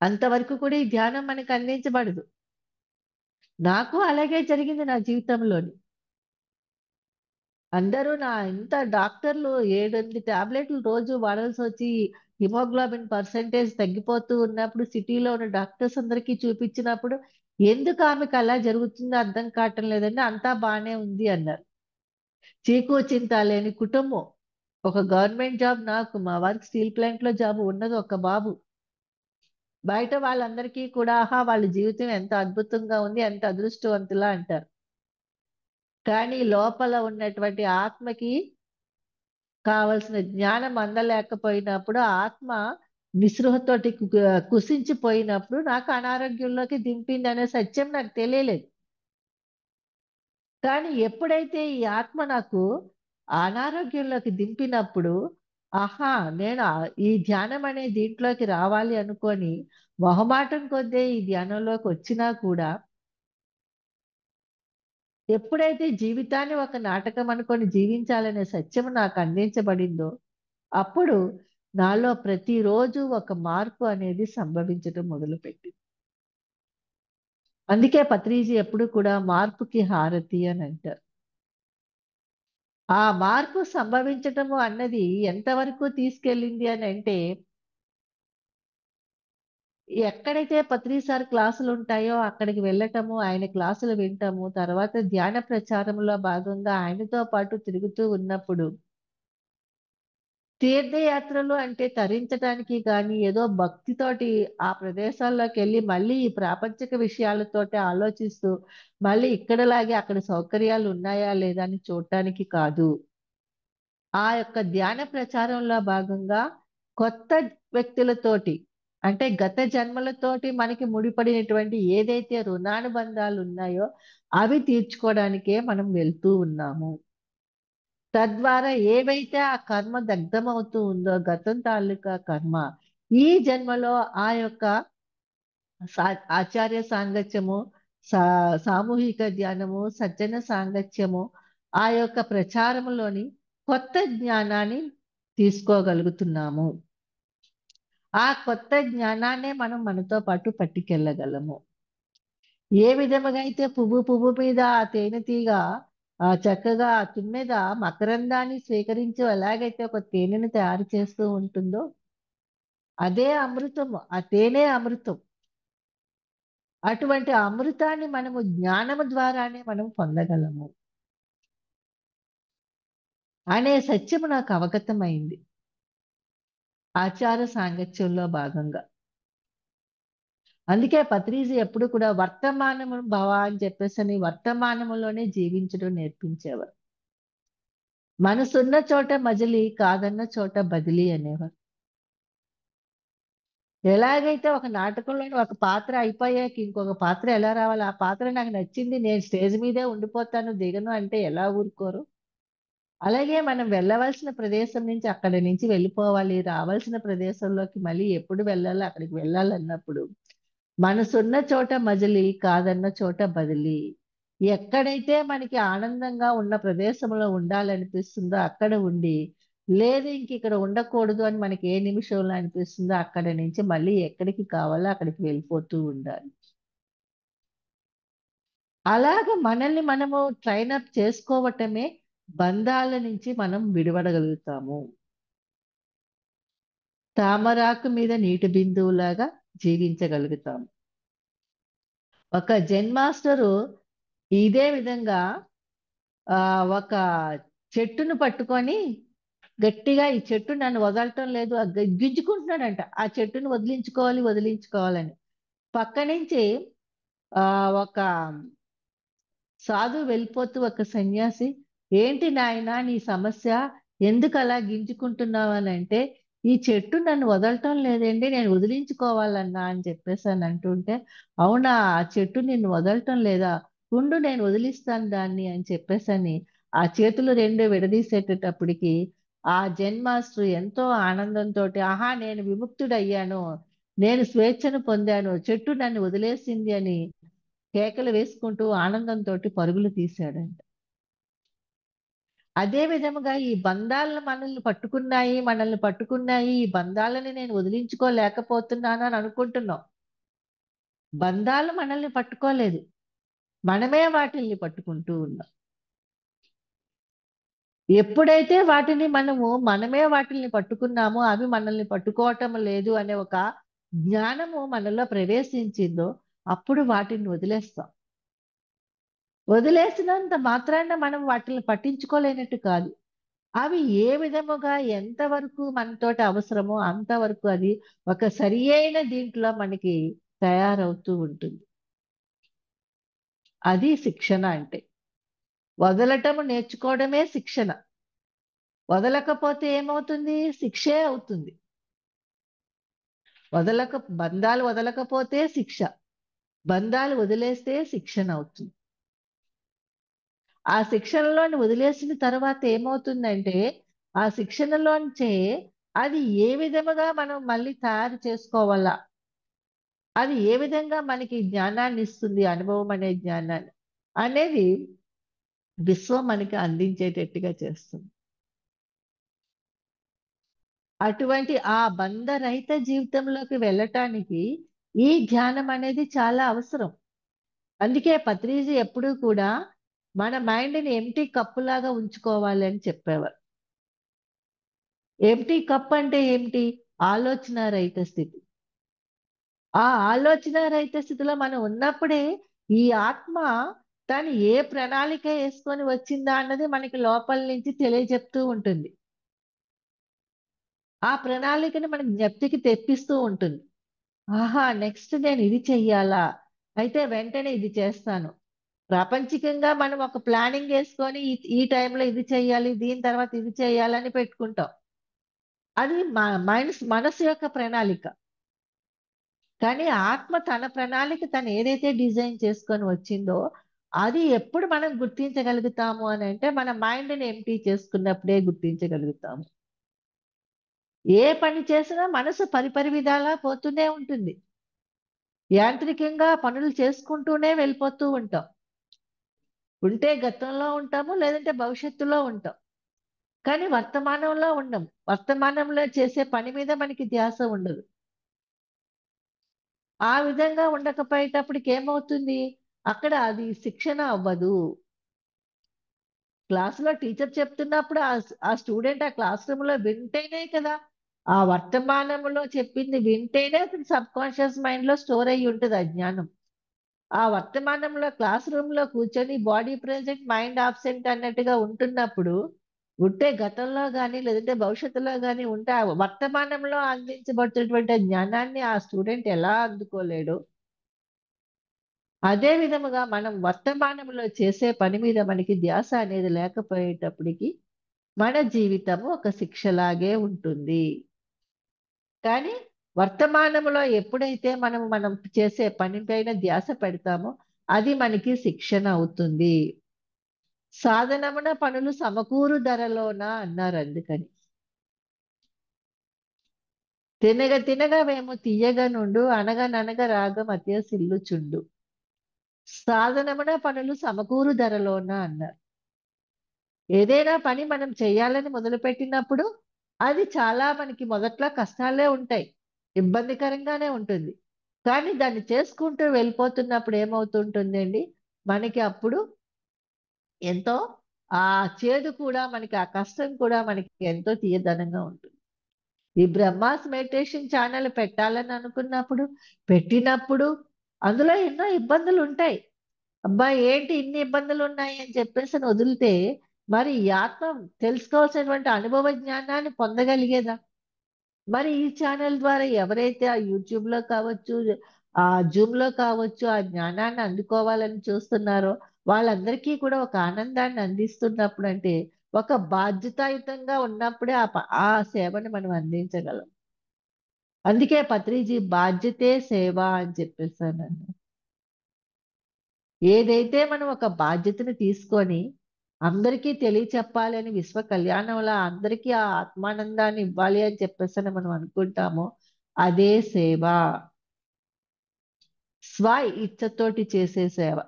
అంతవరకు కూడా ఈ ధ్యానం మనకు అందించబడదు. నాకు అలాగే జరిగింది నా జీవితంలోని. అందరూ ఇంత డాక్టర్లు 7-8 టాబ్లెట్లు రోజు వాడాల్సి వచ్చి హిమోగ్లోబిన్ పర్సెంటేజ్ తగ్గిపోతూ ఉన్నప్పుడు సిటీలో ఉన్న డాక్టర్స్ అందరికీ చూపించినప్పుడు ఎందుకు ఆమెకు అలా జరుగుతుందో అర్థం కావటం లేదండి, అంతా బాగానే ఉంది అన్నారు. చీకు చింత లేని కుటుంబం. ఒక గవర్నమెంట్ జాబ్, నాకు మా వారికి స్టీల్ ప్లాంట్ లో జాబ్ ఉన్నది ఒక బాబు. బయట వాళ్ళందరికీ కూడా ఆహా వాళ్ళ జీవితం ఎంత అద్భుతంగా ఉంది, ఎంత అదృష్టవంతులా అంటారు. కానీ లోపల ఉన్నటువంటి ఆత్మకి కావలసిన జ్ఞానం అందలేకపోయినప్పుడు ఆత్మ నిస్పృహతోటి కుసించిపోయినప్పుడు నాకు అనారోగ్యంలోకి దింపింది అనే సత్యం నాకు తెలియలేదు. కానీ ఎప్పుడైతే ఈ ఆత్మ నాకు అనారోగ్యంలోకి దింపినప్పుడు ఆహా నేను ఈ ధ్యానం అనే దీంట్లోకి రావాలి అనుకొని మొహమాటం కొద్దే ఈ ధ్యానంలోకి వచ్చినా కూడా ఎప్పుడైతే జీవితాన్ని ఒక నాటకం అనుకొని జీవించాలనే సత్యం నాకు అందించబడిందో అప్పుడు నాలో ప్రతిరోజు ఒక మార్పు అనేది సంభవించడం మొదలుపెట్టింది. అందుకే పత్రిజీ ఎప్పుడు కూడా మార్పుకి హారతి అని అంటారు. ఆ మార్పు సంభవించటము అన్నది ఎంతవరకు తీసుకెళ్ళింది అని అంటే, ఎక్కడైతే పత్రి సార్ క్లాసులు ఉంటాయో అక్కడికి వెళ్ళటము, ఆయన క్లాసులు వింటాము, తర్వాత ధ్యాన ప్రచారంలో భాగంగా ఆయనతో పాటు తిరుగుతూ ఉన్నప్పుడు, తీర్థయాత్రలు అంటే తరించటానికి గాని, ఏదో భక్తితోటి ఆ ప్రదేశాల్లోకి వెళ్ళి మళ్ళీ ఈ ప్రాపంచిక విషయాలతోటి ఆలోచిస్తూ, మళ్ళీ ఇక్కడలాగే అక్కడ సౌకర్యాలు ఉన్నాయా లేదా అని చూడటానికి కాదు. ఆ యొక్క ధ్యాన ప్రచారంలో భాగంగా కొత్త వ్యక్తులతోటి, అంటే గత జన్మలతోటి మనకి ముడిపడినటువంటి ఏదైతే రుణానుబంధాలు ఉన్నాయో అవి తీర్చుకోవడానికే మనం వెళ్తూ ఉన్నాము. తద్వారా ఏవైతే ఆ కర్మ దగ్ధమవుతూ ఉందో గతం తాలూకా కర్మ, ఈ జన్మలో ఆ యొక్క ఆచార్య సాంగత్యము, సా సామూహిక ధ్యానము, సజ్జన సాంగత్యము, ఆ యొక్క ప్రచారములోని కొత్త జ్ఞానాన్ని తీసుకోగలుగుతున్నాము. ఆ కొత్త జ్ఞానాన్నే మనం మనతో పాటు పట్టుకెళ్ళగలము. ఏ విధముగా అయితే పువ్వు మీద ఆ తేనెటీగ చక్కగా ఆ తుమ్మెద మకరందాన్ని స్వీకరించి ఎలాగైతే ఒక తేనెను తయారు చేస్తూ ఉంటుందో, అదే అమృతము. ఆ తేనె అమృతం. అటువంటి అమృతాన్ని మనము జ్ఞానము ద్వారానే మనం పొందగలము అనే సత్యము నాకు అవగతమైంది ఆచార సాంగత్యంలో భాగంగా. అందుకే పత్రిజీ ఎప్పుడు కూడా వర్తమానము భవ అని చెప్పేసని వర్తమానములోనే జీవించడం నేర్పించేవారు. మనసున్న చోట మజిలీ, కాదన్న చోట బదిలీ అనేవారు. ఎలాగైతే ఒక నాటకంలోని ఒక పాత్ర అయిపోయాక ఇంకొక పాత్ర ఎలా రావాలి, ఆ పాత్ర నాకు నచ్చింది నేను స్టేజ్ మీదే ఉండిపోతాను దిగను అంటే ఎలా ఊరుకోరు? అలాగే మనం వెళ్ళవలసిన ప్రదేశం నుంచి అక్కడి నుంచి వెళ్ళిపోవాలి. రావాల్సిన ప్రదేశంలోకి మళ్ళీ ఎప్పుడు వెళ్ళాలో అక్కడికి వెళ్ళాలన్నప్పుడు, మనసున్న చోట మజిలీ, కాదన్న చోట బదిలీ. ఎక్కడైతే మనకి ఆనందంగా ఉన్న ప్రదేశంలో ఉండాలనిపిస్తుందో అక్కడ ఉండి, లేదు ఇంకిక్కడ ఉండకూడదు అని మనకి ఏ నిమిషంలో అనిపిస్తుందో అక్కడి నుంచి మళ్ళీ ఎక్కడికి కావాలో అక్కడికి వెళ్ళిపోతూ ఉండాలి. అలాగ మనల్ని మనము ట్రైన్ అప్ చేసుకోవటమే బంధాల నుంచి మనం విడివడగలుగుతాము. తామరాకు మీద నీటి బిందువులాగా జీవించగలుగుతాము. ఒక జెన్ మాస్టరు ఇదే విధంగా ఒక చెట్టును పట్టుకొని గట్టిగా ఈ చెట్టు నన్ను వదలటం లేదు గింజుకుంటున్నాడంట. ఆ చెట్టును వదిలించుకోవాలి, వదిలించుకోవాలని. పక్క నుంచి ఒక సాధువు వెళ్ళిపోతూ ఒక సన్యాసి, "ఏంటి నాయనా నీ సమస్య? ఎందుకలా గింజుకుంటున్నావనంటే, ఈ చెట్టు నన్ను వదలటం లేదండి. నేను వదిలించుకోవాలన్నా" అని చెప్పేసని అంటుంటే, "అవునా! ఆ చెట్టు నిన్ను వదలటం లేదా? ఉండు నేను వదిలిస్తాను దాన్ని" అని చెప్పేసని, ఆ చేతులు 2 విడదీసేటప్పటికి, ఆ జెన్ మాస్టర్ ఎంతో ఆనందంతోటి, "ఆహా! నేను విముక్తుడయ్యాను. నేను స్వేచ్ఛను పొందాను. చెట్టు నన్ను వదిలేసింది" అని కేకలు వేసుకుంటూ ఆనందంతోటి పరుగులు తీశాడంట. అదే విధముగా ఈ బంధాలను మనల్ని పట్టుకున్నాయి, ఈ బంధాలని నేను వదిలించుకోలేకపోతున్నాను అని అనుకుంటున్నాం. బంధాలు మనల్ని పట్టుకోలేదు. మనమే వాటిల్ని పట్టుకుంటూ ఉన్నాం. ఎప్పుడైతే మనమే వాటిల్ని పట్టుకున్నామో అవి మనల్ని పట్టుకోవటం లేదు అనే ఒక జ్ఞానము మనలో ప్రవేశించిందో అప్పుడు వాటిని వదిలేస్తాం. వదిలేసినంత మాత్రాన మనం వాటిని పట్టించుకోలేనట్టు కాదు. అవి ఏ విధముగా ఎంతవరకు మనతోటి అవసరమో అంతవరకు అది ఒక సరియైన దీంట్లో మనకి తయారవుతూ ఉంటుంది. అది శిక్షణ అంటే. వదలటము నేర్చుకోవడమే శిక్షణ. వదలకపోతే ఏమవుతుంది? శిక్షే అవుతుంది. బంధాలు వదలకపోతే శిక్ష. బంధాలు వదిలేస్తే శిక్షణ అవుతుంది. ఆ శిక్షణలోని వదిలేసిన తర్వాత ఏమవుతుందంటే, ఆ శిక్షణలోంచే అది ఏ విధముగా మనం మళ్ళీ తయారు చేసుకోవాలా? అది ఏ విధంగా మనకి జ్ఞానాన్ని ఇస్తుంది, అనుభవం అనే జ్ఞానాన్ని అనేది విశ్వం మనకి అందించేటట్టుగా చేస్తుంది. అటువంటి ఆ బంధరహిత జీవితంలోకి వెళ్ళటానికి ఈ ధ్యానం అనేది చాలా అవసరం. అందుకే పత్రిజీ ఎప్పుడూ కూడా మన మైండ్ని ఎంటీ కప్పులాగా ఉంచుకోవాలి అని చెప్పేవారు. ఎంటీ కప్ అంటే ఏమిటి? ఆలోచన రహిత స్థితి. ఆ ఆలోచన రహిత స్థితిలో మనం ఉన్నప్పుడే ఈ ఆత్మ తను ఏ ప్రణాళిక వేసుకొని వచ్చిందా అన్నది మనకి లోపల నుంచి తెలియజెప్తూ ఉంటుంది. ఆ ప్రణాళికని మనకి జ్ఞప్తికి తెప్పిస్తూ ఉంటుంది. ఆహా, నెక్స్ట్ నేను ఇది చెయ్యాలా, అయితే వెంటనే ఇది చేస్తాను. ప్రాపంచికంగా మనం ఒక ప్లానింగ్ వేసుకొని ఈ ఈ టైంలో ఇది చెయ్యాలి, దీని తర్వాత ఇది చెయ్యాలని పెట్టుకుంటాం. అది మనసు యొక్క ప్రణాళిక. కానీ ఆత్మ తన ప్రణాళిక తను ఏదైతే డిజైన్ చేసుకొని వచ్చిందో అది ఎప్పుడు మనం గుర్తించగలుగుతాము అని అంటే మన మైండ్ని ఎంటీ చేసుకున్నప్పుడే గుర్తించగలుగుతాము. ఏ పని చేసినా మనసు పరిపరి విధాలా పోతూనే ఉంటుంది. యాంత్రికంగా పనులు చేసుకుంటూనే వెళ్ళిపోతూ ఉంటాం. ఉంటే గతంలో ఉంటాము, లేదంటే భవిష్యత్తులో ఉంటాం. కానీ వర్తమానంలో ఉండం. వర్తమానంలో చేసే పని మీద మనకి ధ్యాస ఉండదు. ఆ విధంగా ఉండకపోయేటప్పటికి ఏమవుతుంది? అక్కడ అది శిక్షణ అవ్వదు. క్లాసులో టీచర్ చెప్తున్నప్పుడు ఆ స్టూడెంట్ ఆ క్లాస్ రూమ్ లో వింటేనే కదా, ఆ వర్తమానంలో చెప్పింది వింటేనే అతని సబ్ కాన్షియస్ మైండ్ లో స్టోర్ అయ్యి ఉంటుంది ఆ జ్ఞానం. ఆ వర్తమానంలో క్లాస్ రూమ్ లో కూర్చొని బాడీ ప్రెజెంట్ మైండ్ ఆబ్సెంట్ అన్నట్టుగా ఉంటున్నప్పుడు ఉంటే గతంలో కానీ లేదంటే భవిష్యత్తులో కానీ ఉంటే ఆ వర్తమానంలో అందించబడుతున్నటువంటి ఆ జ్ఞానాన్ని ఆ స్టూడెంట్ ఎలా అందుకోలేడు. అదే విధముగా మనం వర్తమానంలో చేసే పని మీద మనకి ధ్యాస అనేది లేకపోయేటప్పటికి మన జీవితము ఒక శిక్షలాగే ఉంటుంది. కానీ వర్తమానంలో ఎప్పుడైతే మనం చేసే పని పైన ధ్యాస పెడతామో అది మనకి శిక్షణ అవుతుంది. సాధనమున పనులు సమకూరు ధరలోన అన్నారు అందుకని. తినగ తినగ వేము తీయగ నుండు అనగననగ రాగం అత్య సిల్లుచుండు. సాధనమున పనులు సమకూరు ధరలోన అన్నారు. ఏదైనా పని మనం చేయాలని మొదలుపెట్టినప్పుడు అది చాలా మనకి మొదట్లో కష్టాలే ఉంటాయి, ఇబ్బందికరంగానే ఉంటుంది. కానీ దాన్ని చేసుకుంటూ వెళ్ళిపోతున్నప్పుడు ఏమవుతుంటుంది అండి, మనకి అప్పుడు ఎంతో ఆ చేదు కూడా మనకి, ఆ కష్టం కూడా మనకి ఎంతో తీయదనంగా ఉంటుంది. ఈ బ్రహ్మాస్ మెడిటేషన్ ఛానల్ పెట్టాలని అనుకున్నప్పుడు పెట్టినప్పుడు అందులో ఎన్నో ఇబ్బందులు ఉంటాయి. అబ్బా ఏంటి ఇన్ని ఇబ్బందులు ఉన్నాయి అని చెప్పేసి అని వదిలితే మరి ఈ ఆత్మ తెలుసుకోవాల్సినటువంటి అనుభవ జ్ఞానాన్ని పొందగలిగేదా? మరి ఈ ఛానల్ ద్వారా ఎవరైతే ఆ యూట్యూబ్ లో కావచ్చు, ఆ జూమ్ లో కావచ్చు ఆ జ్ఞానాన్ని అందుకోవాలని చూస్తున్నారో వాళ్ళందరికీ కూడా ఒక ఆనందాన్ని అందిస్తున్నప్పుడు అంటే ఒక బాధ్యతాయుతంగా ఉన్నప్పుడే ఆ సేవని మనం అందించగలం. అందుకే పత్రిజీ బాధ్యతే సేవ అని చెప్పేసాను. ఏదైతే మనం ఒక బాధ్యతను తీసుకొని అందరికీ తెలియచెప్పాలి అని విశ్వ కళ్యాణంలో అందరికీ ఆ ఆత్మానందాన్ని ఇవ్వాలి అని చెప్పేసి మనం అనుకుంటామో అదే సేవ. స్వ ఇచ్చతోటి చేసే సేవ.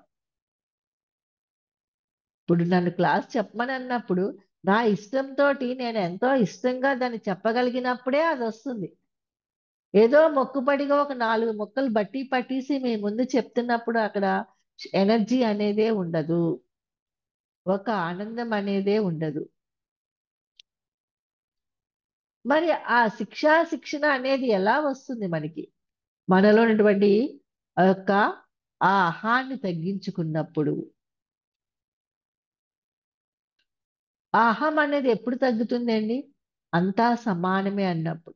ఇప్పుడు నన్ను క్లాస్ చెప్పమని అన్నప్పుడు నా ఇష్టంతో నేను ఎంతో ఇష్టంగా దాన్ని చెప్పగలిగినప్పుడే అది వస్తుంది. ఏదో మొక్కుబడిగా ఒక 4 మొక్కలు బట్టి పట్టేసి మీ ముందు చెప్తున్నప్పుడు అక్కడ ఎనర్జీ అనేదే ఉండదు, ఒక ఆనందం అనేదే ఉండదు. మరి ఆ శిక్షణ అనేది ఎలా వస్తుంది మనకి? మనలో ఉన్నటువంటి ఆ యొక్క ఆ అహాన్ని తగ్గించుకున్నప్పుడు. ఆ అహం అనేది ఎప్పుడు తగ్గుతుందండి? అంతా సమానమే అన్నప్పుడు.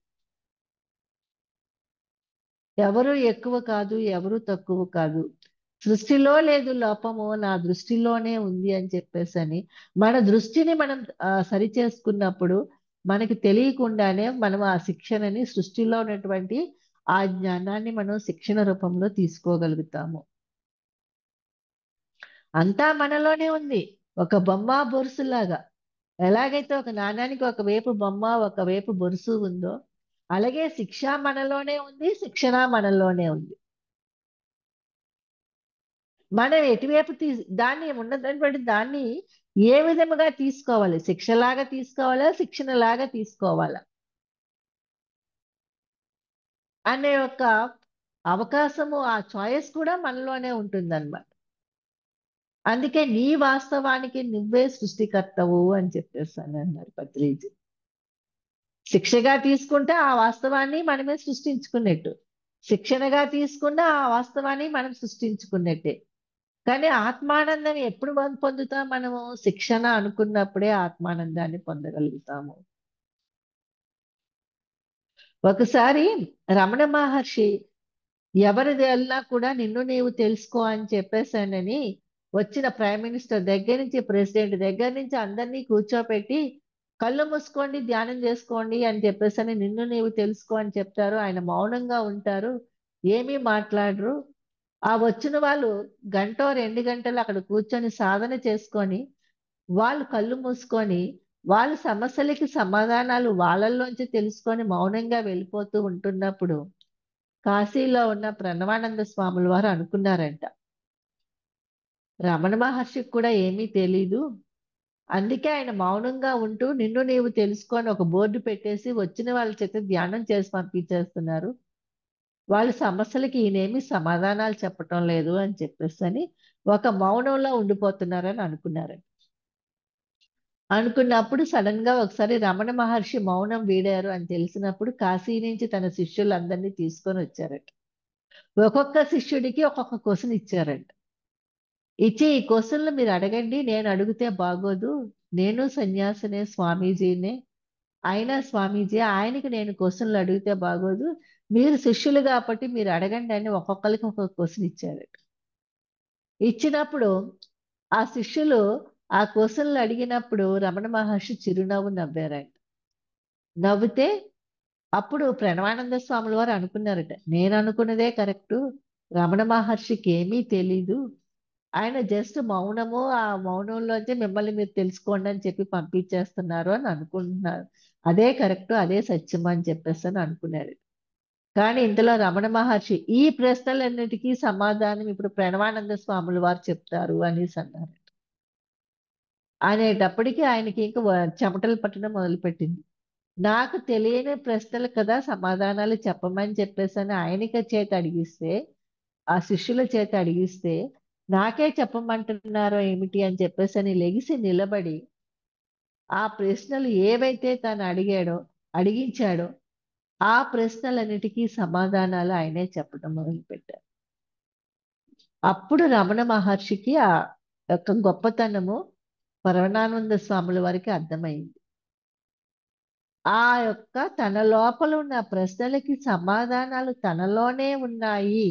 ఎవరు ఎక్కువ కాదు, ఎవరు తక్కువ కాదు. సృష్టిలో లేదు లోపము, నా దృష్టిలోనే ఉంది అని చెప్పేసని మన దృష్టిని మనం సరి చేసుకున్నప్పుడు మనకి తెలియకుండానే మనం ఆ శిక్షణని సృష్టిలో ఉన్నటువంటి ఆ జ్ఞానాన్ని మనం శిక్షణ రూపంలో తీసుకోగలుగుతాము. అంతా మనలోనే ఉంది. ఒక బొమ్మ బొరుసులాగా. ఎలాగైతే ఒక నాణానికి ఒకవైపు బొమ్మ ఒకవైపు బొరుసు ఉందో అలాగే శిక్ష మనలోనే ఉంది, శిక్షణ మనలోనే ఉంది. మనం ఎటువైపు దాన్ని ఉన్నటువంటి దాన్ని ఏ విధముగా తీసుకోవాలి? శిక్షలాగా తీసుకోవాలా, శిక్షణలాగా తీసుకోవాలా అనే ఒక అవకాశము, ఆ చాయిస్ కూడా మనలోనే ఉంటుందన్నమాట. అందుకే నీ వాస్తవానికి నువ్వే సృష్టికర్తవు అని చెప్పేస్తాను అన్నారు పత్రిజీ. శిక్షగా తీసుకుంటే ఆ వాస్తవాన్ని మనమే సృష్టించుకున్నట్టు, శిక్షణగా తీసుకున్న ఆ వాస్తవాన్ని మనం సృష్టించుకున్నట్టే. కానీ ఆత్మానందం ఎప్పుడు పొందుతాం మనము? శిక్షణ అనుకున్నప్పుడే ఆత్మానందాన్ని పొందగలుగుతాము. ఒకసారి రమణ మహర్షి ఎవరిది వెళ్ళినా కూడా నిన్ను నీవు తెలుసుకో అని చెప్పేశానని వచ్చిన ప్రైమ్ మినిస్టర్ దగ్గర నుంచి ప్రెసిడెంట్ దగ్గర నుంచి అందరినీ కూర్చోపెట్టి కళ్ళు మూసుకోండి ధ్యానం చేసుకోండి అని చెప్పేసని నిన్ను నీవు తెలుసుకో అని చెప్తారు. ఆయన మౌనంగా ఉంటారు, ఏమీ మాట్లాడరు. ఆ వచ్చిన వాళ్ళు గంటో 2 గంటలు అక్కడ కూర్చొని సాధన చేసుకొని వాళ్ళు కళ్ళు మూసుకొని వాళ్ళ సమస్యలకి సమాధానాలు వాళ్ళల్లోంచి తెలుసుకొని మౌనంగా వెళ్ళిపోతూ ఉంటున్నప్పుడు కాశీలో ఉన్న ప్రణవానంద స్వాముల వారు అనుకున్నారంట, రమణ మహర్షికి కూడా ఏమీ తెలీదు, అందుకే ఆయన మౌనంగా ఉంటూ నిన్ను నీవు తెలుసుకొని ఒక బోర్డు పెట్టేసి వచ్చిన వాళ్ళ చేత ధ్యానం చేసి పంపించేస్తున్నారు, వాళ్ళ సమస్యలకి ఈయనేమి సమాధానాలు చెప్పటం లేదు అని చెప్పేసి ఒక మౌనంలో ఉండిపోతున్నారని అనుకున్నారు. అనుకున్నప్పుడు సడన్ గా ఒకసారి రమణ మహర్షి మౌనం వీడారు అని తెలిసినప్పుడు కాశీ నుంచి తన శిష్యులందరినీ తీసుకొని వచ్చారట. ఒక్కొక్క శిష్యుడికి ఒక్కొక్క క్వశ్చన్ ఇచ్చారంట. ఇచ్చి ఈ క్వశ్చన్లు మీరు అడగండి, నేను అడిగితే బాగోదు, నేను సన్యాసినే స్వామీజీనే, అయినా స్వామీజీ ఆయనకి నేను క్వశ్చన్లు అడిగితే బాగోదు, మీరు శిష్యులు కాబట్టి మీరు అడగండి అని ఒక్కొక్కరికి ఒక్కొక్క క్వశ్చన్ ఇచ్చారట. ఇచ్చినప్పుడు ఆ శిష్యులు ఆ క్వశ్చన్లు అడిగినప్పుడు రమణ మహర్షి చిరునవ్వు నవ్వారంట. నవ్వితే అప్పుడు ప్రణవానంద స్వాముల వారు అనుకున్నారట, నేను అనుకున్నదే కరెక్టు, రమణ మహర్షికి ఏమీ తెలీదు, ఆయన జస్ట్ మౌనము, ఆ మౌనంలోంచి మిమ్మల్ని మీరు తెలుసుకోండి అని చెప్పి పంపించేస్తున్నారు అని అనుకుంటున్నారు, అదే కరెక్టు, అదే సత్యం అని చెప్పేసి అని అనుకున్నారు. కానీ ఇంతలో రమణ మహర్షి ఈ ప్రశ్నలన్నిటికీ సమాధానం ఇప్పుడు ప్రణవానంద స్వాముల వారు చెప్తారు అనేసి అన్నారు. అనేటప్పటికీ ఆయనకి ఇంకా చెమటలు పట్టడం మొదలుపెట్టింది. నాకు తెలియని ప్రశ్నలు కదా సమాధానాలు చెప్పమని చెప్పేసి ఆయనక చేత అడిగిస్తే, ఆ శిష్యుల చేత అడిగిస్తే నాకే చెప్పమంటున్నారో ఏమిటి అని చెప్పేసి లెగిసి నిలబడి ఆ ప్రశ్నలు ఏవైతే తను అడిగించాడో ఆ ప్రశ్నలన్నిటికీ సమాధానాలు ఆయనే చెప్పడం మొదలుపెట్టారు. అప్పుడు రమణ మహర్షికి ఆ యొక్క గొప్పతనము పరమానంద స్వాముల వారికి అర్థమైంది. ఆ యొక్క తన లోపల ఉన్న ప్రశ్నలకి సమాధానాలు తనలోనే ఉన్నాయి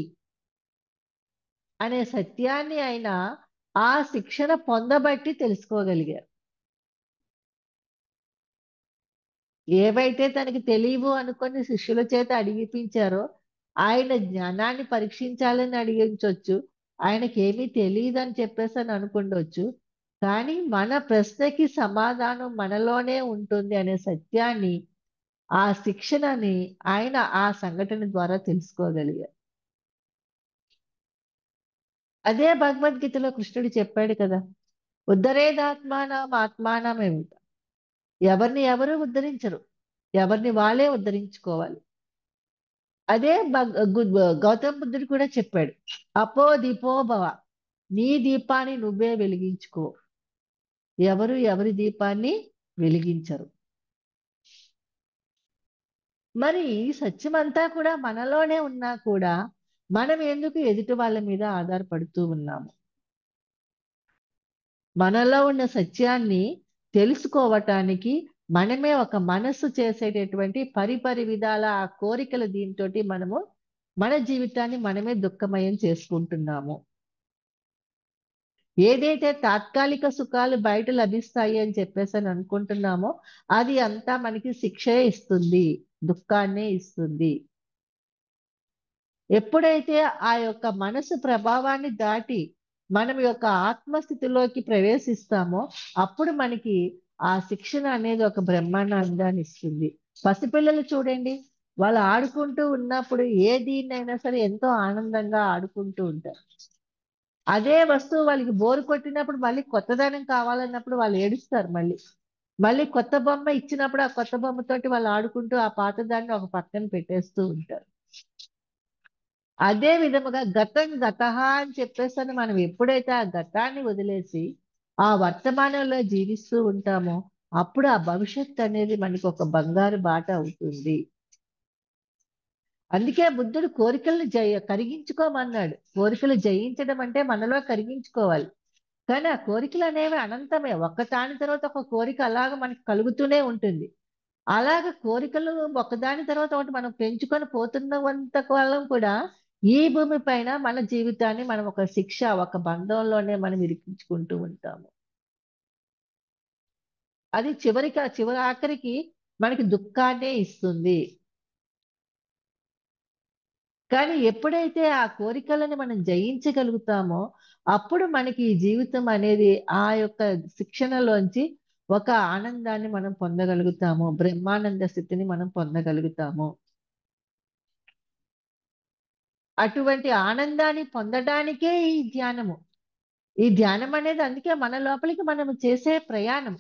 అనే సత్యాన్ని ఆయన ఆ శిక్షణ పొందబట్టి తెలుసుకోగలిగారు. ఏవైతే తనకి తెలియవు అనుకొని శిష్యుల చేత అడిగిపించారో ఆయన జ్ఞానాన్ని పరీక్షించాలని అడిగించవచ్చు, ఆయనకి ఏమీ తెలియదు అని చెప్పేసి అని అనుకుండొచ్చు, కానీ మన ప్రశ్నకి సమాధానం మనలోనే ఉంటుంది అనే సత్యాన్ని, ఆ శిక్షణని ఆయన ఆ సంఘటన ద్వారా తెలుసుకోగలిగారు. అదే భగవద్గీతలో కృష్ణుడు చెప్పాడు కదా, ఉద్ధరేదాత్మానం ఆత్మానం ఏమిట, ఎవరిని ఎవరు ఉద్ధరించరు, ఎవరిని వాళ్ళే ఉద్ధరించుకోవాలి. అదే గౌతమ బుద్ధుడు కూడా చెప్పాడు, అపో దీపో భవ, నీ దీపాన్ని నువ్వే వెలిగించుకో, ఎవరు ఎవరి దీపాన్ని వెలిగించరు. మరి ఈ సత్యమంతా కూడా మనలోనే ఉన్నా కూడా మనం ఎందుకు ఎదుటి వాళ్ళ మీద ఆధారపడుతూ ఉన్నాము? మనలో ఉన్న సత్యాన్ని తెలుసుకోవటానికి మనమే ఒక మనస్సు చేసేటటువంటి పరిపరి విధాల ఆ కోరికల దీంతోటి మనము మన జీవితాన్ని మనమే దుఃఖమయం చేసుకుంటున్నాము. ఏదైతే తాత్కాలిక సుఖాలు బయట లభిస్తాయి అని చెప్పేసి అని అనుకుంటున్నామో అది అంతా మనకి శిక్షే ఇస్తుంది, దుఃఖాన్నే ఇస్తుంది. ఎప్పుడైతే ఆ యొక్క మనసు ప్రభావాన్ని దాటి మనం యొక్క ఆత్మస్థితిలోకి ప్రవేశిస్తామో అప్పుడు మనకి ఆ శిక్షణ అనేది ఒక బ్రహ్మాండాన్ని ఇస్తుంది. పసిపిల్లలు చూడండి, వాళ్ళు ఆడుకుంటూ ఉన్నప్పుడు ఏ దీన్నైనా సరే ఎంతో ఆనందంగా ఆడుకుంటూ ఉంటారు. అదే వస్తువు వాళ్ళకి బోరు కొట్టినప్పుడు మళ్ళీ కొత్తదనం కావాలన్నప్పుడు వాళ్ళు ఏడుస్తారు. మళ్ళీ మళ్ళీ కొత్త బొమ్మ ఇచ్చినప్పుడు ఆ కొత్త బొమ్మతోటి వాళ్ళు ఆడుకుంటూ ఆ పాత దాన్ని ఒక పక్కన పెట్టేస్తూ ఉంటారు. అదే విధముగా గతం గతః అని చెప్పేసి మనం ఎప్పుడైతే ఆ గతాన్ని వదిలేసి ఆ వర్తమానంలో జీవిస్తూ ఉంటామో అప్పుడు ఆ భవిష్యత్తు అనేది మనకి ఒక బంగారు బాట అవుతుంది. అందుకే బుద్ధుడు కోరికలను కరిగించుకోమన్నాడు. కోరికలు జయించడం అంటే మనలో కరిగించుకోవాలి. కానీ ఆ కోరికలు అనేవి అనంతమే. ఒక్కదాని తర్వాత ఒక కోరిక అలాగ మనకి కలుగుతూనే ఉంటుంది. అలాగ కోరికలు ఒకదాని తర్వాత ఒకటి మనం పెంచుకొని పోతున్నంత కాలం కూడా ఈ భూమి పైన మన జీవితాన్ని మనం ఒక శిక్ష, ఒక బంధంలోనే మనం ఇరికించుకుంటూ ఉంటాము. అది చివరి ఆఖరికి మనకి దుఃఖాన్నే ఇస్తుంది. కానీ ఎప్పుడైతే ఆ కోరికలను మనం జయించగలుగుతామో అప్పుడు మనకి ఈ జీవితం అనేది ఆ యొక్క శిక్షణలోంచి ఒక ఆనందాన్ని మనం పొందగలుగుతాము. బ్రహ్మానంద స్థితిని మనం పొందగలుగుతాము. అటువంటి ఆనందాన్ని పొందడానికే ఈ ధ్యానము. ఈ ధ్యానం అనేది అందుకే మన లోపలికి మనము చేసే ప్రయాణం.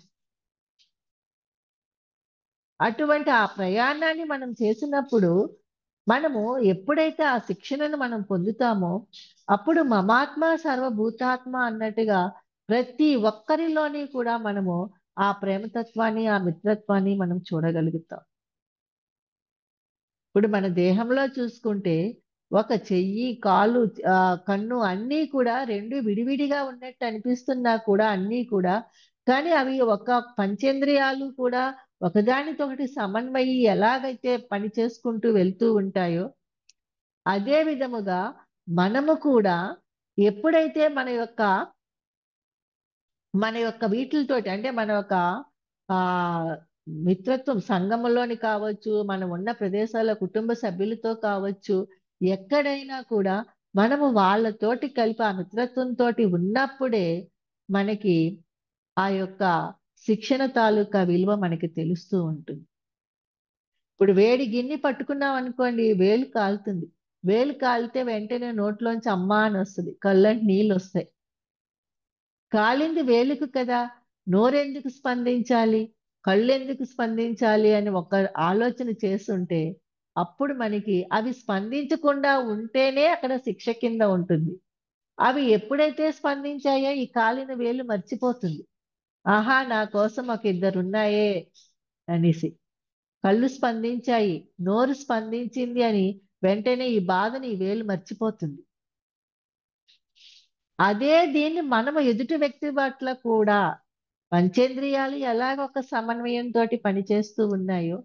అటువంటి ఆ ప్రయాణాన్ని మనం చేసినప్పుడు మనము ఎప్పుడైతే ఆ శిక్షణను మనం పొందుతామో అప్పుడు మమాత్మ సర్వభూతాత్మ అన్నట్టుగా ప్రతి ఒక్కరిలోని కూడా మనము ఆ ప్రేమతత్వాన్ని, ఆ మిత్రత్వాన్ని మనం చూడగలుగుతాం. ఇప్పుడు మన దేహంలో చూసుకుంటే ఒక చెయ్యి, కాలు, కన్ను అన్నీ కూడా రెండు విడివిడిగా ఉన్నట్టు అనిపిస్తున్నా కూడా అన్నీ కూడా కానీ అవి ఒక పంచేంద్రియాలు కూడా ఒకదానితో ఒకటి సమన్వయి ఎలాగైతే పని చేసుకుంటూ వెళ్తూ ఉంటాయో అదే విధముగా మనము కూడా ఎప్పుడైతే మన యొక్క వీటిలతోటి అంటే మన యొక్క ఆ మిత్రత్వం సంఘములోని కావచ్చు, మనం ఉన్న ప్రదేశాల కుటుంబ సభ్యులతో కావచ్చు, ఎక్కడైనా కూడా మనము వాళ్ళతోటి కలిపి ఆ మిత్రత్వంతో ఉన్నప్పుడే మనకి ఆ యొక్క శిక్షణ తాలూకా విలువ మనకి తెలుస్తూ ఉంటుంది. ఇప్పుడు వేడి గిన్నె పట్టుకున్నాం అనుకోండి, వేలు కాలుతుంది. వేలు కాలితే వెంటనే నోట్లోంచి అమ్మా అని వస్తుంది, కళ్ళంటి నీళ్ళు వస్తాయి. కాలింది వేలుకు కదా, నోరెందుకు స్పందించాలి, కళ్ళెందుకు స్పందించాలి అని ఒక ఆలోచన చేస్తుంటే అప్పుడు మనకి అవి స్పందించకుండా ఉంటేనే అక్కడ శిక్ష కింద ఉంటుంది. అవి ఎప్పుడైతే స్పందించాయో ఈ కాలిన వేలు మర్చిపోతుంది. ఆహా, నా కోసం ఒక ఇద్దరున్నాయే అనేసి. కళ్ళు స్పందించాయి, నోరు స్పందించింది అని వెంటనే ఈ బాధని ఈ వేలు మర్చిపోతుంది. అదే దీన్ని మనము ఎదుటి వ్యక్తి పట్ల కూడా పంచేంద్రియాలు ఎలాగ ఒక సమన్వయంతో పనిచేస్తూ ఉన్నాయో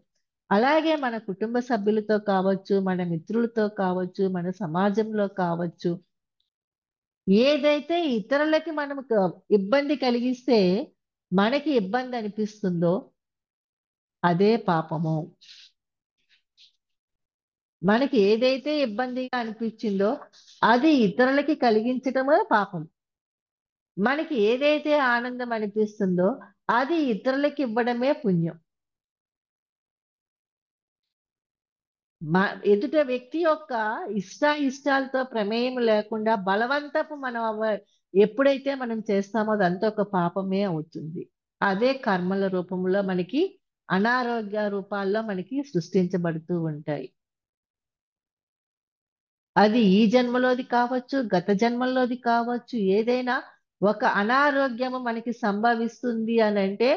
అలాగే మన కుటుంబ సభ్యులతో కావచ్చు, మన మిత్రులతో కావచ్చు, మన సమాజంలో కావచ్చు, ఏదైతే ఇతరులకి మనము ఇబ్బంది కలిగిస్తే మనకి ఇబ్బంది అనిపిస్తుందో అదే పాపము. మనకి ఏదైతే ఇబ్బందిగా అనిపించిందో అది ఇతరులకి కలిగించటమే పాపం. మనకి ఏదైతే ఆనందం అనిపిస్తుందో అది ఇతరులకి ఇవ్వడమే పుణ్యం. ఎదుట వ్యక్తి యొక్క ఇష్టాలతో ప్రమేయం లేకుండా బలవంతపు ఎప్పుడైతే మనం చేస్తామో అదంతా ఒక పాపమే అవుతుంది. అదే కర్మల రూపంలో మనకి అనారోగ్య రూపాల్లో మనకి సృష్టించబడుతూ ఉంటాయి. అది ఈ జన్మలోది కావచ్చు, గత జన్మల్లోది కావచ్చు, ఏదైనా ఒక అనారోగ్యము మనకి సంభవిస్తుంది అని అంటే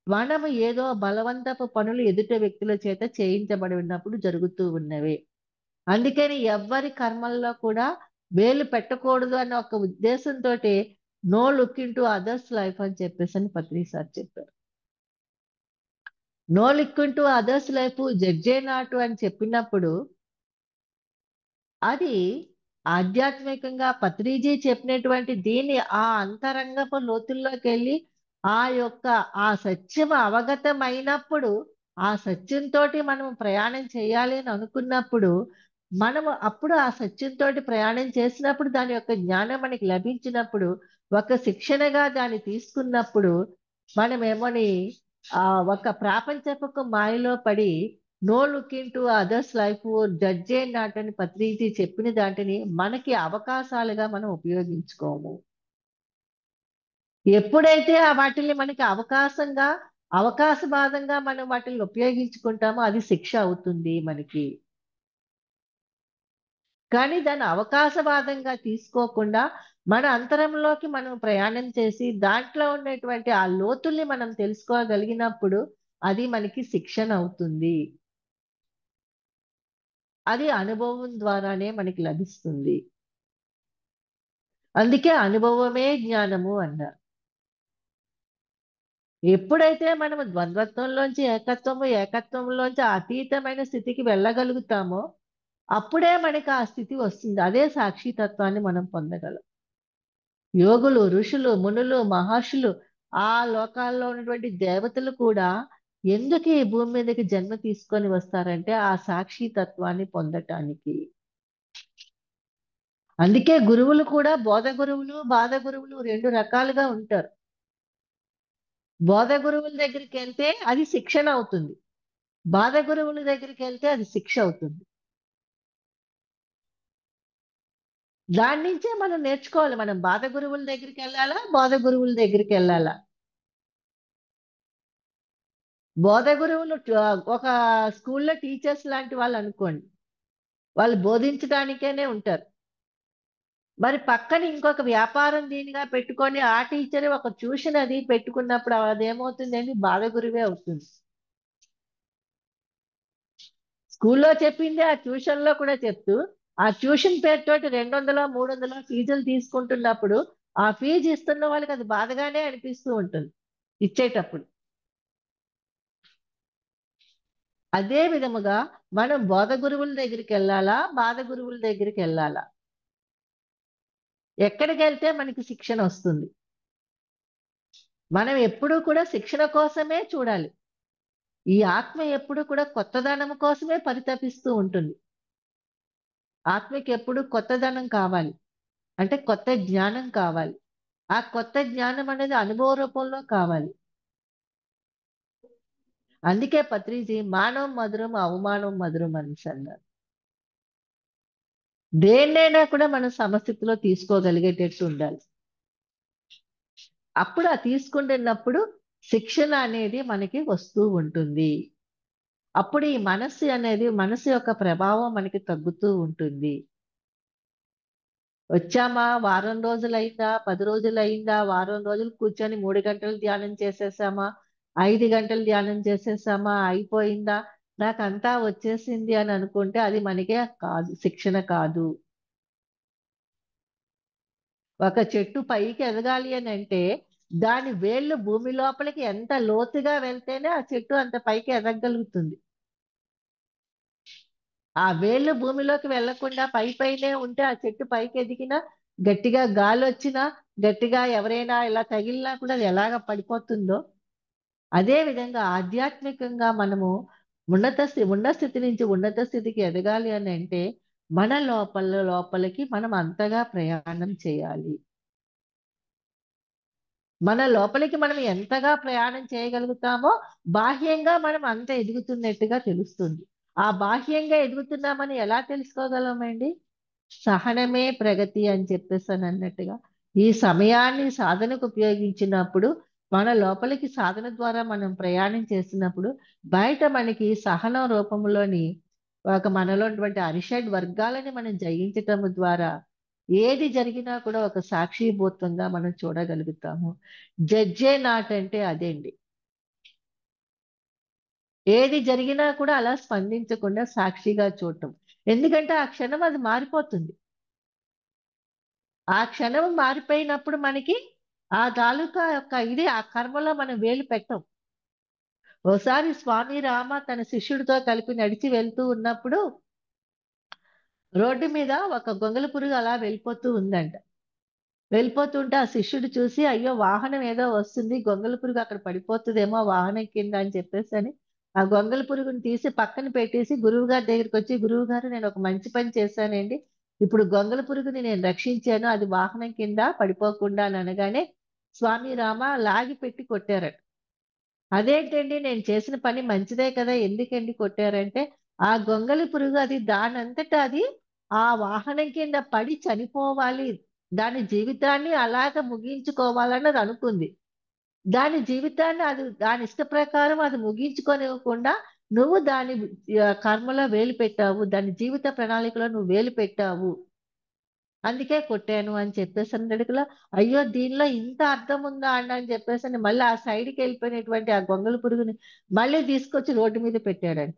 మనము ఏదో బలవంతపు పనులు ఎదుట వ్యక్తుల చేత చేయించబడి ఉన్నప్పుడు జరుగుతూ ఉన్నవి. అందుకని ఎవ్వరి కర్మల్లో కూడా వేలు పెట్టకూడదు అన్న ఒక ఉద్దేశంతో no look into others life అని చెప్పేసి అని పత్రి సార్ చెప్పారు. No look into others life judge not అని చెప్పినప్పుడు అది ఆధ్యాత్మికంగా పత్రిజీ చెప్పినటువంటి దీన్ని ఆ అంతరంగపు లోతుల్లోకి వెళ్ళి ఆ సత్యం అవగతమైనప్పుడు ఆ సత్యంతో మనం ప్రయాణం చేయాలి అని అనుకున్నప్పుడు మనము అప్పుడు ఆ సత్యంతో ప్రయాణం చేసినప్పుడు దాని యొక్క జ్ఞానం మనకి లభించినప్పుడు ఒక శిక్షణగా దాన్ని తీసుకున్నప్పుడు మనమేమోని ఆ ఒక ప్రాపంచక మాయలో పడి no look into others life judge not అని పత్రిజీ చెప్పిన దాటిని మనకి అవకాశాలుగా మనం ఉపయోగించుకోము. ఎప్పుడైతే వాటిని మనకి అవకాశవాదంగా మనం వాటిని ఉపయోగించుకుంటామో అది శిక్ష అవుతుంది మనకి. కానీ దాన్ని అవకాశవాదంగా తీసుకోకుండా మన అంతరంలోకి మనం ప్రయాణం చేసి దాంట్లో ఉన్నటువంటి ఆ లోతుల్ని మనం తెలుసుకోగలిగినప్పుడు అది మనకి శిక్షణ అవుతుంది. అది అనుభవం ద్వారానే మనకి లభిస్తుంది. అందుకే అనుభవమే జ్ఞానము అన్నారు. ఎప్పుడైతే మనం ద్వంద్వత్వంలోంచి ఏకత్వంలోంచి అతీతమైన స్థితికి వెళ్ళగలుగుతామో అప్పుడే మనకి ఆ స్థితి వస్తుంది. అదే సాక్షితత్వాన్ని మనం పొందగలం. యోగులు, ఋషులు, మునులు, మహర్షులు, ఆ లోకాల్లో ఉన్నటువంటి దేవతలు కూడా ఎందుకు ఈ భూమి మీదకి జన్మ తీసుకొని వస్తారంటే ఆ సాక్షితత్వాన్ని పొందటానికి. అందుకే గురువులు కూడా బోధ గురువులు, బాధ గురువులు 2 రకాలుగా ఉంటారు. బోధ గురువుల దగ్గరికి వెళ్తే అది శిక్షణ అవుతుంది. బాధ గురువుల దగ్గరికి వెళ్తే అది శిక్ష అవుతుంది. దాని నుంచే మనం నేర్చుకోవాలి. మనం బాధ గురువుల దగ్గరికి వెళ్ళాలా, బోధ గురువుల దగ్గరికి వెళ్ళాలా. బోధ గురువులు ఒక స్కూల్లో టీచర్స్ లాంటి వాళ్ళు అనుకోండి. వాళ్ళు బోధించడానికేనే ఉంటారు. మరి పక్కన ఇంకొక వ్యాపారం దీనిగా పెట్టుకొని ఆ టీచర్ ఒక ట్యూషన్ అది పెట్టుకున్నప్పుడు అదేమవుతుందండి, బాధ గురువే అవుతుంది. స్కూల్లో చెప్పింది ఆ ట్యూషన్లో కూడా చెప్తూ ఆ ట్యూషన్ పేరుతోటి 200 300 ఫీజులు తీసుకుంటున్నప్పుడు ఆ ఫీజు ఇస్తున్న వాళ్ళకి అది బాధగానే అనిపిస్తూ ఉంటుంది ఇచ్చేటప్పుడు. అదే విధముగా మనం బోధ గురువుల దగ్గరికి వెళ్ళాలా, బాధ గురువుల దగ్గరికి వెళ్ళాలా. ఎక్కడికి వెళ్తే మనకి శిక్షణ వస్తుంది. మనం ఎప్పుడూ కూడా శిక్షణ కోసమే చూడాలి. ఈ ఆత్మ ఎప్పుడు కూడా కొత్తదనం కోసమే పరితపిస్తూ ఉంటుంది. ఆత్మకి ఎప్పుడు కొత్తదనం కావాలి. అంటే కొత్త జ్ఞానం కావాలి. ఆ కొత్త జ్ఞానం అనేది అనుభవ రూపంలో కావాలి. అందుకే పత్రిజీ మానవం మధురం అవమానం మధురం అని అన్నారు. దేన్నైనా కూడా మనం సమస్థితిలో తీసుకోగలిగేటట్టు ఉండాలి. అప్పుడు ఆ తీసుకుంటున్నప్పుడు శిక్షణ అనేది మనకి వస్తూ ఉంటుంది. అప్పుడు ఈ మనస్సు యొక్క ప్రభావం మనకి తగ్గుతూ ఉంటుంది. వచ్చామా, వారం రోజులైందా, 10 రోజులైందా, వారం రోజులు కూర్చొని 3 గంటలు ధ్యానం చేసేసామా, 5 గంటలు ధ్యానం చేసేసామా, అయిపోయిందా, నాకంతా వచ్చేసింది అని అనుకుంటే అది మనకే కాదు, శిక్షణ కాదు. ఒక చెట్టు పైకి ఎదగాలి అని అంటే దాని వేళ్ళు భూమి లోపలికి ఎంత లోతుగా వెళ్తేనే ఆ చెట్టు అంత పైకి ఎదగగలుగుతుంది. ఆ వేళ్ళు భూమిలోకి వెళ్లకుండా పైనే ఉంటే ఆ చెట్టు పైకి ఎదిగినా, గట్టిగా గాలి వచ్చినా, గట్టిగా ఎవరైనా ఇలా తగిలినా కూడా అది ఎలాగ పడిపోతుందో అదే విధంగా ఆధ్యాత్మికంగా మనము ఉన్న స్థితి నుంచి ఉన్నత స్థితికి ఎదగాలి అని అంటే మన లోపలికి మనం అంతగా ప్రయాణం చేయాలి. మన లోపలికి మనం ఎంతగా ప్రయాణం చేయగలుగుతామో బాహ్యంగా మనం అంత ఎదుగుతున్నట్టుగా తెలుస్తుంది. ఆ బాహ్యంగా ఎదుగుతున్నామని ఎలా తెలుసుకోగలమండి? సహనమే ప్రగతి అని చెప్పేసాను అన్నట్టుగా. ఈ సమయాన్ని సాధనకు ఉపయోగించినప్పుడు మన లోపలికి సాధన ద్వారా మనం ప్రయాణం చేసినప్పుడు బయట మనకి సహనం రూపంలోని మనలో ఉన్నటువంటి అరిషడ్ వర్గాలని మనం జయించటం ద్వారా ఏది జరిగినా కూడా ఒక సాక్షిభూతంగా మనం చూడగలుగుతాము. జడ్జే నాట్ అంటే అదేండి. ఏది జరిగినా కూడా అలా స్పందించకుండా సాక్షిగా చూడటం. ఎందుకంటే ఆ క్షణం అది మారిపోతుంది. ఆ క్షణం మారిపోయినప్పుడు మనకి ఆ తాలూకా యొక్క ఆ కర్మలో మనం వేలు పెట్టం. ఓసారి స్వామి రామ తన శిష్యుడితో కలిపి నడిచి వెళ్తూ ఉన్నప్పుడు రోడ్డు మీద ఒక గొంగళి పురుగు అలా వెళ్ళిపోతూ ఉందంట. వెళ్ళిపోతుంటే ఆ శిష్యుడు చూసి అయ్యో వాహనం ఏదో వస్తుంది, గొంగళి పురుగు అక్కడ పడిపోతుందేమో వాహనం కింద అని చెప్పేసని ఆ గొంగళి పురుగుని తీసి పక్కన పెట్టేసి గురువు గారి దగ్గరికి వచ్చి, గురువు గారు నేను ఒక మంచి పని చేశానండి, ఇప్పుడు గొంగళి పురుగుని నేను రక్షించాను, అది వాహనం కింద పడిపోకుండా అని అనగానే స్వామి రామ లాగి పెట్టి కొట్టారట. అదేంటండి నేను చేసిన పని మంచిదే కదా, ఎందుకండి కొట్టారంటే ఆ గొంగళి పురుగు అది దానంతటా అది ఆ వాహనం కింద పడి చనిపోవాలి, దాని జీవితాన్ని అలాగ ముగించుకోవాలని అది అనుకుంది. దాని జీవితాన్ని అది దాని ఇష్ట ప్రకారం అది ముగించుకోనివ్వకుండా నువ్వు దాని కర్మలో వేలు పెట్టావు, దాని జీవిత ప్రణాళికలో నువ్వు వేలు పెట్టావు, అందుకే కొట్టాను అని చెప్పేసి అన్నట్టుగా, అయ్యో దీనిలో ఇంత అర్థం ఉందా అండి అని చెప్పేసి అని మళ్ళీ ఆ సైడ్కి వెళ్ళిపోయినటువంటి ఆ గొంగళి పురుగుని మళ్ళీ తీసుకొచ్చి రోడ్డు మీద పెట్టాడంట.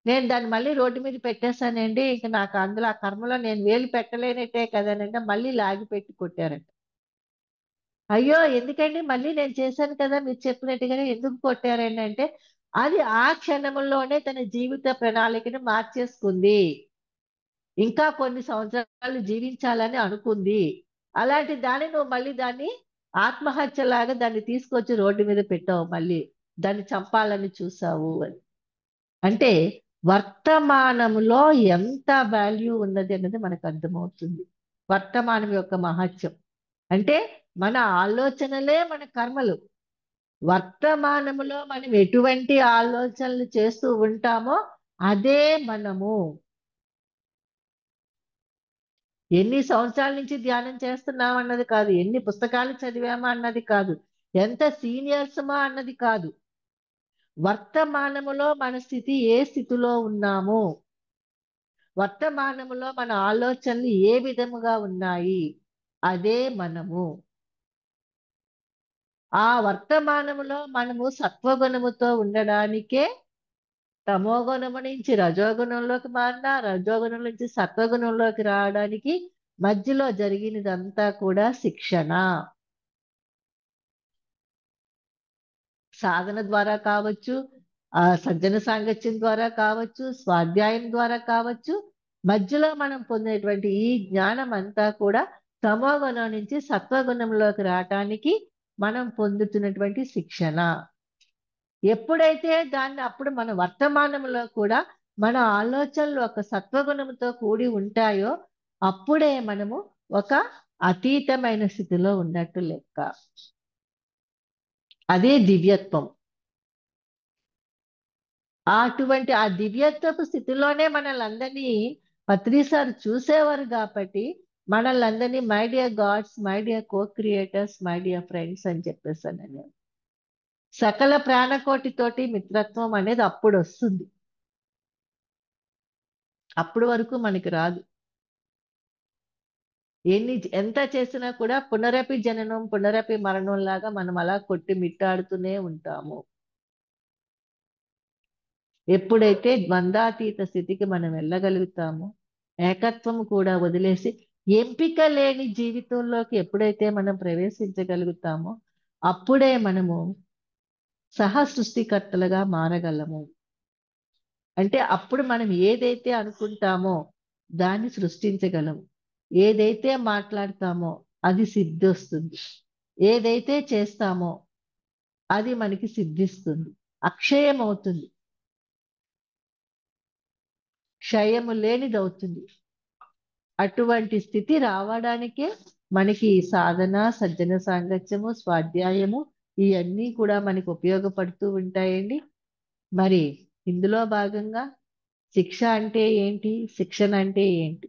నేను దాన్ని మళ్ళీ రోడ్డు మీద పెట్టేశానండి, ఇంక నాకు అందులో ఆ కర్మలో నేను వేలు పెట్టలేనట్టే కదనంటే మళ్ళీ లాగి పెట్టి కొట్టారంట. అయ్యో ఎందుకండి మళ్ళీ నేను చేశాను కదా మీరు చెప్పినట్టుగానే ఎందుకు కొట్టారండి అంటే, అది ఆ క్షణంలోనే తన జీవిత ప్రణాళికని మార్చేసుకుంది, ఇంకా కొన్ని సంవత్సరాలు జీవించాలని అనుకుంది. అలాంటి దాన్ని నువ్వు మళ్ళీ దాన్ని ఆత్మహత్యలాగా దాన్ని తీసుకొచ్చి రోడ్డు మీద పెట్టావు, మళ్ళీ దాన్ని చంపాలని చూసావు అని. అంటే వర్తమానంలో ఎంత వాల్యూ ఉన్నది అన్నది మనకు అర్థమవుతుంది. వర్తమానం యొక్క మహత్యం అంటే మన ఆలోచనలే మన కర్మలు. వర్తమానములో మనం ఎటువంటి ఆలోచనలు చేస్తూ ఉంటామో అదే మనము. ఎన్ని సంవత్సరాల నుంచి ధ్యానం చేస్తున్నాం అన్నది కాదు, ఎన్ని పుస్తకాలు చదివామా అన్నది కాదు, ఎంత సీనియర్స్మా అన్నది కాదు. వర్తమానములో మన స్థితి ఏ స్థితిలో ఉన్నాము, వర్తమానములో మన ఆలోచనలు ఏ విధముగా ఉన్నాయి, అదే మనము. ఆ వర్తమానములో మనము సత్వగుణముతో ఉండడానికే తమోగుణము నుంచి రజోగుణంలోకి మారినా, రజోగుణం నుంచి సత్వగుణంలోకి రావడానికి మధ్యలో జరిగినదంతా కూడా శిక్షణ. సాధన ద్వారా కావచ్చు, సజ్జన సాంగత్యం ద్వారా కావచ్చు, స్వాధ్యాయం ద్వారా కావచ్చు, మధ్యలో మనం పొందేటువంటి ఈ జ్ఞానం అంతా కూడా తమోగుణం నుంచి సత్వగుణంలోకి రావటానికి మనం పొందుతున్నటువంటి శిక్షణ. ఎప్పుడైతే దాన్ని అప్పుడు మన వర్తమానంలో కూడా మన ఆలోచనలు ఒక సత్వగుణంతో కూడి ఉంటాయో అప్పుడే మనము ఒక అతీతమైన స్థితిలో ఉన్నట్టు లెక్క. అదే దివ్యత్వం. అటువంటి ఆ దివ్యత్వపు స్థితిలోనే మనల్ని అందరినీ పత్రిసారి చూసేవారు కాబట్టి మనల్ని అందరినీ my dear God's, my dear co creators, my dear friends అని చెప్పేసాను నేను. సకల ప్రాణకోటితోటి మిత్రత్వం అనేది అప్పుడు వస్తుంది, అప్పుడు వరకు మనకి రాదు. ఎంత చేసినా కూడా పునరపి జననం పునరపి మరణం లాగా మనం అలా కొట్టి మిట్టాడుతూనే ఉంటాము. ఎప్పుడైతే ద్వంద్వాతీత స్థితికి మనం వెళ్ళగలుగుతామో, ఏకత్వం కూడా వదిలేసి ఎంపిక లేని జీవితంలోకి ఎప్పుడైతే మనం ప్రవేశించగలుగుతామో అప్పుడే మనము సహ సృష్టికర్తలుగా మారగలము. అంటే అప్పుడు మనం ఏదైతే అనుకుంటామో దాన్ని సృష్టించగలము, ఏదైతే మాట్లాడతామో అది సిద్ధిస్తుంది, ఏదైతే చేస్తామో అది మనకి సిద్ధిస్తుంది, అక్షయం అవుతుంది, క్షయము లేనిదవుతుంది. అటువంటి స్థితి రావడానికే మనకి సాధన, సజ్జన సాంగత్యము, స్వాధ్యాయము ఇవన్నీ కూడా మనకి ఉపయోగపడుతూ ఉంటాయండి. మరి ఇందులో భాగంగా శిక్ష అంటే ఏంటి, శిక్షణ అంటే ఏంటి?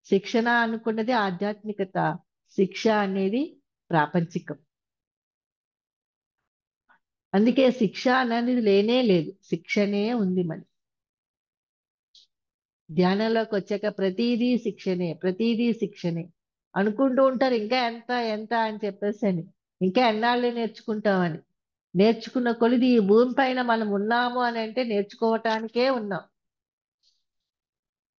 శిక్షణ అనుకున్నది ఆధ్యాత్మికత, శిక్ష అనేది ప్రాపంచికం. అందుకే శిక్ష అనేది లేనే లేదు, శిక్షనే ఉంది. మన ధ్యానంలోకి వచ్చాక ప్రతిదీ శిక్షనే, ప్రతిదీ శిక్షనే అనుకుంటూ ఉంటారు. ఇంకా ఎంత ఎంత అని చెప్పేసి అని, ఇంకా ఎన్నాళ్ళు నేర్చుకుంటామని. నేర్చుకున్న కొలిది ఈ భూమి పైన మనం ఉన్నాము అని అంటే నేర్చుకోవటానికే ఉన్నాం.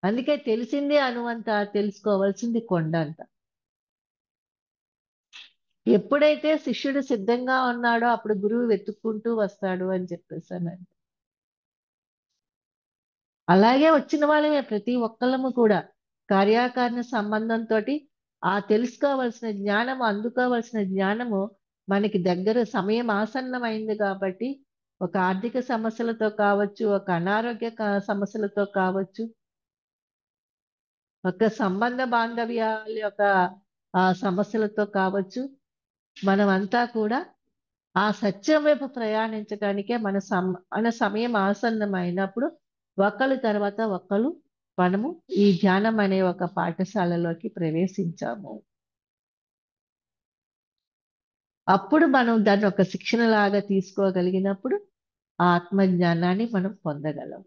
అందుకే తెలిసింది అనువంత, తెలుసుకోవాల్సింది కొండ అంట. ఎప్పుడైతే శిష్యుడు సిద్ధంగా ఉన్నాడో అప్పుడు గురువు వెతుక్కుంటూ వస్తాడు అని చెప్పేసానండి. అలాగే వచ్చిన వాళ్ళమే ప్రతి ఒక్కళ్ళము కూడా కార్యాకారణ సంబంధంతో ఆ తెలుసుకోవలసిన జ్ఞానము, అందుకోవలసిన జ్ఞానము మనకి దగ్గర సమయం ఆసన్నమైంది కాబట్టి ఒక ఆర్థిక సమస్యలతో కావచ్చు, ఒక అనారోగ్య సమస్యలతో కావచ్చు, ఒక సంబంధ బాంధవ్యాల యొక్క సమస్యలతో కావచ్చు, మనమంతా కూడా ఆ సత్యం వైపు ప్రయాణించడానికే మన సమయం ఆసన్నమైనప్పుడు ఒకళ్ళు తర్వాత ఒకళ్ళు మనము ఈ ధ్యానం అనే ఒక పాఠశాలలోకి ప్రవేశించాము. అప్పుడు మనం దాన్ని ఒక శిక్షణ లాగా తీసుకోగలిగినప్పుడు ఆత్మజ్ఞానాన్ని మనం పొందగలం.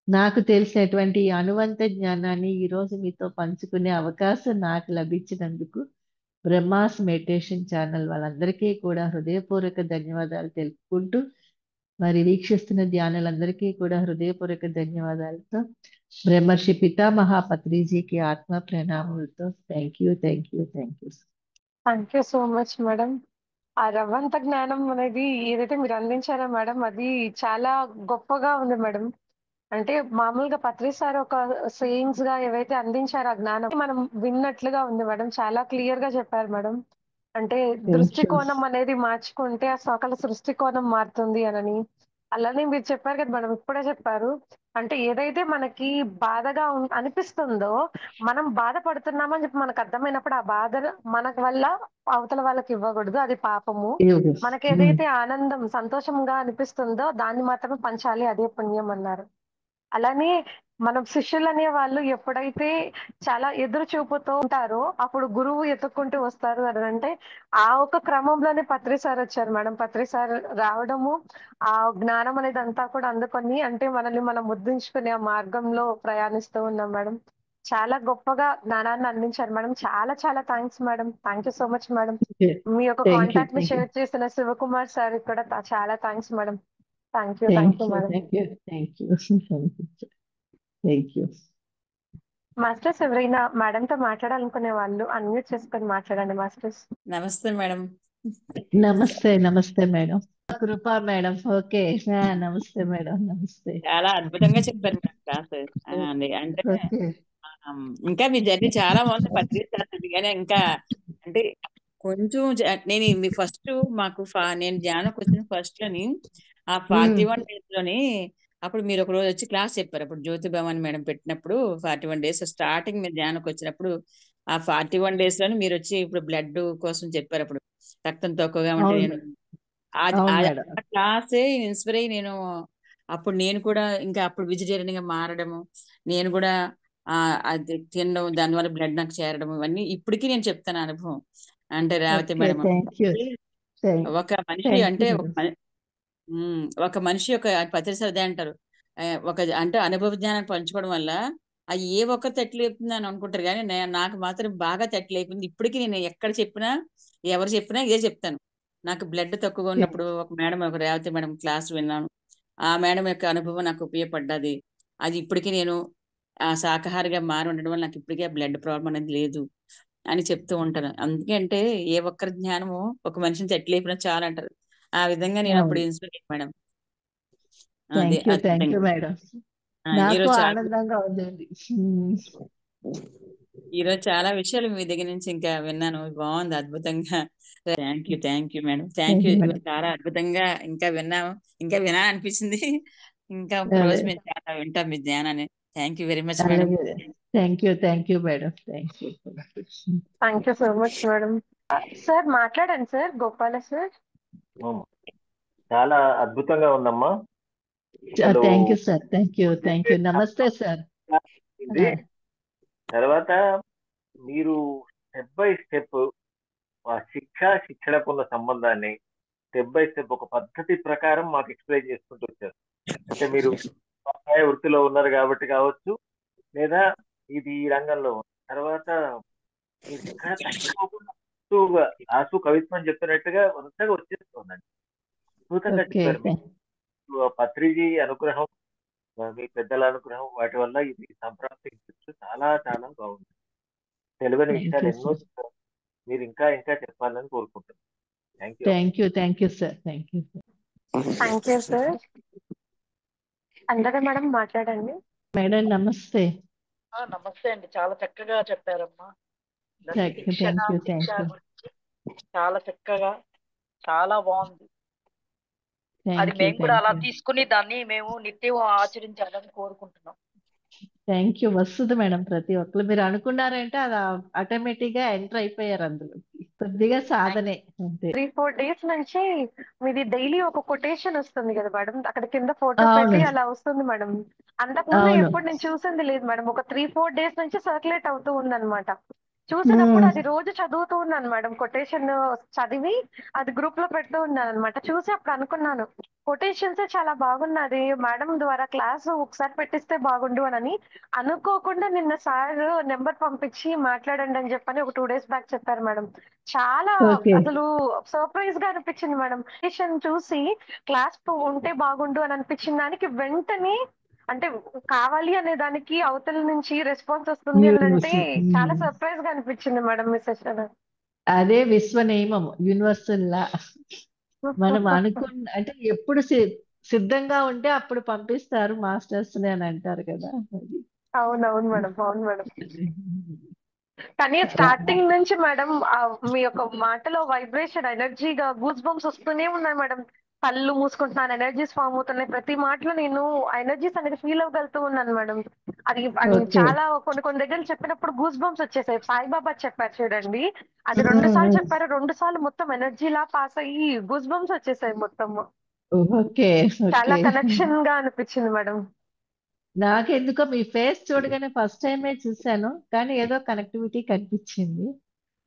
నాకు తెలిసినటువంటి ఈ అనువంత జ్ఞానాన్ని ఈరోజు మీతో పంచుకునే అవకాశం నాకు లభించినందుకు బ్రహ్మాస్ మెడిటేషన్ ఛానల్ వాళ్ళందరికీ కూడా హృదయపూర్వక ధన్యవాదాలు తెలుపుకుంటూ, మరి వీక్షిస్తున్న ధ్యానులందరికీ కూడా హృదయపూర్వక ధన్యవాదాలతో బ్రహ్మర్షి పితామహ పత్రిజీకి ఆత్మ ప్రణామాలతో thank you, thank you, thank you. Thank you so much madam. ఆ రవ్వంత జ్ఞానం అనేది ఏదైతే మీరు అందించారో మేడం, అది చాలా గొప్పగా ఉంది మేడం. అంటే మామూలుగా పత్రి సార్ ఒక సేయింగ్స్ గా ఏవైతే అందించారో ఆ జ్ఞానం మనం విన్నట్లుగా ఉంది మేడం. చాలా క్లియర్ గా చెప్పారు మేడం. అంటే థ్యాంక్ యూ. దృష్టికోణం అనేది మార్చుకుంటే ఆ సకల సృష్టికోణం మారుతుంది అనని. అలానే మీరు చెప్పారు కదా మేడం, ఇప్పుడే చెప్పారు. అంటే ఏదైతే మనకి బాధగా అనిపిస్తుందో, మనం బాధపడుతున్నామని చెప్పి మనకు అర్థమైనప్పుడు ఆ బాధ మనకు వల్ల అవతల వాళ్ళకి ఇవ్వకూడదు, అది పాపము. మనకి ఏదైతే ఆనందం సంతోషంగా అనిపిస్తుందో దాన్ని మాత్రమే పంచాలి, అదే పుణ్యం అన్నారు. అలానే మనం శిష్యులు అనే వాళ్ళు ఎప్పుడైతే చాలా ఎదురు చూపుతూ ఉంటారో అప్పుడు గురువు ఎత్తుక్కుంటూ వస్తారు అని అంటే ఆ ఒక క్రమంలోనే పత్రి సార్ వచ్చారు మేడం. పత్రి సార్ రావడము, ఆ జ్ఞానం అనేది అంతా కూడా అందుకొని అంటే మనల్ని మనం ముద్దించుకునే ఆ మార్గంలో ప్రయాణిస్తూ ఉన్నాం మేడం. చాలా గొప్పగా జ్ఞానాన్ని అందించారు మేడం. చాలా చాలా thanks madam. Thank you so much madam. మీ యొక్క థ్యాంక్ యూ, కాంటాక్ట్ ని థ్యాంక్ యూ, షేర్ చేసిన శివకుమార్ సార్ కూడా చాలా thanks madam. Thank you thank you, madam. Thank you, thank you, thank you. Masters ఎవరైనా మేడంతో మాట్లాడాలనుకునే వాళ్ళు అన్మ్యూట్ చేసుకొని మాట్లాడండి మాస్టర్స్. నమస్తే మేడం. నమస్తే, నమస్తే మేడం. కృపా మేడం. ఓకే. నమస్తే మేడం. నమస్తే. చాలా అద్భుతంగా చెప్పారు మేడం క్లాస్. అంటే ఓకే. ఇంకా మీ జర్నీ చాలా బాగుంది. పత్రిక కానీ ఇంకా అంటే కొంచెం నేను మీ ఫస్ట్ మాకు నేను ధ్యానంకి వచ్చిన ఫస్ట్ లోని ఆ 41 days లోని అప్పుడు మీరు ఒక రోజు వచ్చి క్లాస్ చెప్పారు. అప్పుడు జ్యోతి భవాని మేడం పెట్టినప్పుడు 41 days స్టార్టింగ్ మీరు ధ్యానంకి వచ్చినప్పుడు ఆ 41 days లోని మీరు వచ్చి ఇప్పుడు బ్లడ్ కోసం చెప్పారు. అప్పుడు రక్తం తక్కువగా ఉంటే నేను అవును మేడం. క్లాసే ఇన్స్పైర్ అయ్యి అప్పుడు నేను కూడా ఇంకా అప్పుడు వెజిటేరియన్ గా మారడము, నేను కూడా అది తినడం, దానివల్ల బ్లడ్ నాకు చేరడం, ఇవన్నీ ఇప్పటికీ నేను చెప్తాను అనుభవం. అంటే రేవతి మేడం ఒక మనిషి అంటే ఒక మనిషి యొక్క పత్రిసరదే అంటారు. ఒక అంటే అనుభవ జ్ఞానాన్ని పంచుకోవడం వల్ల అది ఏ ఒక్క తట్లేపుతుంది అని అనుకుంటారు, కానీ నాకు మాత్రం బాగా తట్లేపుంది. ఇప్పటికీ నేను ఎక్కడ చెప్పినా ఎవరు చెప్పినా ఇదే చెప్తాను. నాకు బ్లడ్ తక్కువగా ఉన్నప్పుడు ఒక మేడం, ఒక రేవతి మేడం క్లాస్ విన్నాను. ఆ మేడం యొక్క అనుభవం నాకు ఉపయోగపడ్డది. అది ఇప్పటికీ నేను ఆ శాకాహారిగా మారి ఉండడం వల్ల నాకు ఇప్పటికే బ్లడ్ ప్రాబ్లం అనేది లేదు అని చెప్తూ ఉంటాను. అందుకంటే ఏ ఒక్కరి జ్ఞానము ఒక మనిషిని తట్లేపినా చాలా అంటారు. ఆ విధంగా నేను అప్పుడు ఇన్స్పైర్ అయ్యాను మేడం. అదే థ్యాంక్ యూ మేడం. నాకు ఈరోజు ఆనందంగా ఉందండి. ఈరోజు చాలా విషయాలు మీ దగ్గర నుంచి ఇంకా విన్నాను. బాగుంది, అద్భుతంగా. Thank you madam. Thank you. చాలా అద్భుతంగా ఇంకా విన్నాము, ఇంకా వినా అనిపించింది. ఇంకా ఒక రోజు మేము చాలా వింటాం మీ ధ్యానాన్ని. Thank you very much madam. Thank you madam. Thank you so much madam. Sir మాట్లాడండి సార్. గోపాల సార్. చాలా అద్భుతంగా ఉందమ్మా. Thank you sir. Thank you. నమస్తే సార్. తర్వాత మీరు స్టెప్ బై స్టెప్ ఆ శిక్షణకున్న సంబంధాన్ని స్టెప్ బై స్టెప్ ఒక పద్ధతి ప్రకారం మాకు ఎక్స్ప్లెయిన్ చేసుకుంటూ వచ్చారు. అంటే మీరు వృత్తిలో ఉన్నారు కాబట్టి కావచ్చు, లేదా ఇది ఈ రంగంలో. తర్వాత మీరు ఎక్కడ తక్కువగా ఆసు కవిత్వం చెప్పినట్టుగా వరుసగా వచ్చేస్తుందండి. అద్భుతంగా చెప్పారు. పత్రిజీ అనుగ్రహం, మీ పెద్దల అనుగ్రహం, వాటి వల్ల ఇది సంప్రాప్తించచ్చు. చాలా చాలా బాగుంది. తెలియని విషయాలు ఎన్నో మీరు ఇంకా ఇంకా చెప్పాలని కోరుకుంటున్నాను. Thank you sir. Thank you sir. అందరూ మేడం మాట్లాడండి. మేడం నమస్తే. నమస్తే అండి. చాలా చక్కగా చెప్పారమ్మా. చాలా చక్కగా, చాలా బాగుంది. అది మేము కూడా అలా తీసుకుని దాన్ని మేము నిత్యం ఆచరించాలని కోరుకుంటున్నాం. Thank you. వస్తుంది మేడం. ప్రతి ఒక్కరు మీరు అనుకున్నారంటే అది ఆటోమేటిక్ గా ఎంటర్ అయిపోయారు అందులో. కొద్దిగా సాధనే అంతే. 3-4 days నుంచి మీది డైలీ ఒక కొటేషన్ వస్తుంది కదా మేడం, అక్కడ కింద ఫోటో పెట్టి అలా వస్తుంది మేడం. అంతకుముందు ఎప్పుడు నేను చూసింది లేదు మేడం. ఒక 3-4 days నుంచి సర్క్యులేట్ అవుతూ ఉందన్నమాట. చూసినప్పుడు అది రోజు చదువుతూ ఉన్నాను మేడం. కొటేషన్ చదివి అది గ్రూప్ లో పెడుతూ ఉన్నాను అనమాట. చూసి అప్పుడు అనుకున్నాను, కొటేషన్స్ చాలా బాగున్నది మేడం ద్వారా క్లాస్ ఒకసారి పెట్టిస్తే బాగుండు అని అనుకోకుండా నిన్న సార్ నెంబర్ పంపించి మాట్లాడండి అని చెప్పని ఒక 2 days బ్యాక్ చెప్పారు మేడం. చాలా ఓకే. అసలు సర్ప్రైజ్ గా అనిపించింది మేడం. కొటేషన్ చూసి క్లాస్ ఉంటే బాగుండు అని అనిపించిన దానికి వెంటనే అంటే కావాలి అనే దానికి అవతల నుంచి రెస్పాన్స్ వస్తుంది అని అంటే చాలా సర్ప్రైజ్ గా అనిపించింది మేడం మీ సెషన్. అదే విశ్వ నియమం, యూనివర్సల్ లా. మనం అంటే ఎప్పుడు సిద్ధంగా ఉంటే అప్పుడు పంపిస్తారు మాస్టర్స్ అని అంటారు కదా. అవునవును మేడం, అవును మేడం. కానీ స్టార్టింగ్ నుంచి మేడం మీ యొక్క మాటలో వైబ్రేషన్ ఎనర్జీగా గూస్ బంప్స్ వస్తూనే ఉన్నాయి మేడం. కళ్ళు మూసుకుంటున్నాను, ఎనర్జీస్ ఫామ్ అవుతున్నాయి. ప్రతి మాటలో నేను ఎనర్జీస్ అనేది ఫీల్ అవ్వగలుగుతూ ఉన్నాను మేడం. అది ఓకే. చాలా కొన్ని దగ్గర చెప్పినప్పుడు గూస్ బంప్స్ వచ్చేసాయి. సాయిబాబా చెప్పారు చూడండి, అది 2 సార్లు చెప్పారు. 2 సార్లు మొత్తం ఎనర్జీ లా పాస్ అయ్యి గూస్ బంప్స్ వచ్చేసాయి మొత్తం. ఓకే. చాలా ఓకే. కనెక్షన్ గా అనిపించింది మేడం. నాకెందుకో మీ ఫేస్ చూడగానే ఫస్ట్ టైమే చూశాను, కానీ ఏదో కనెక్టివిటీ కనిపించింది.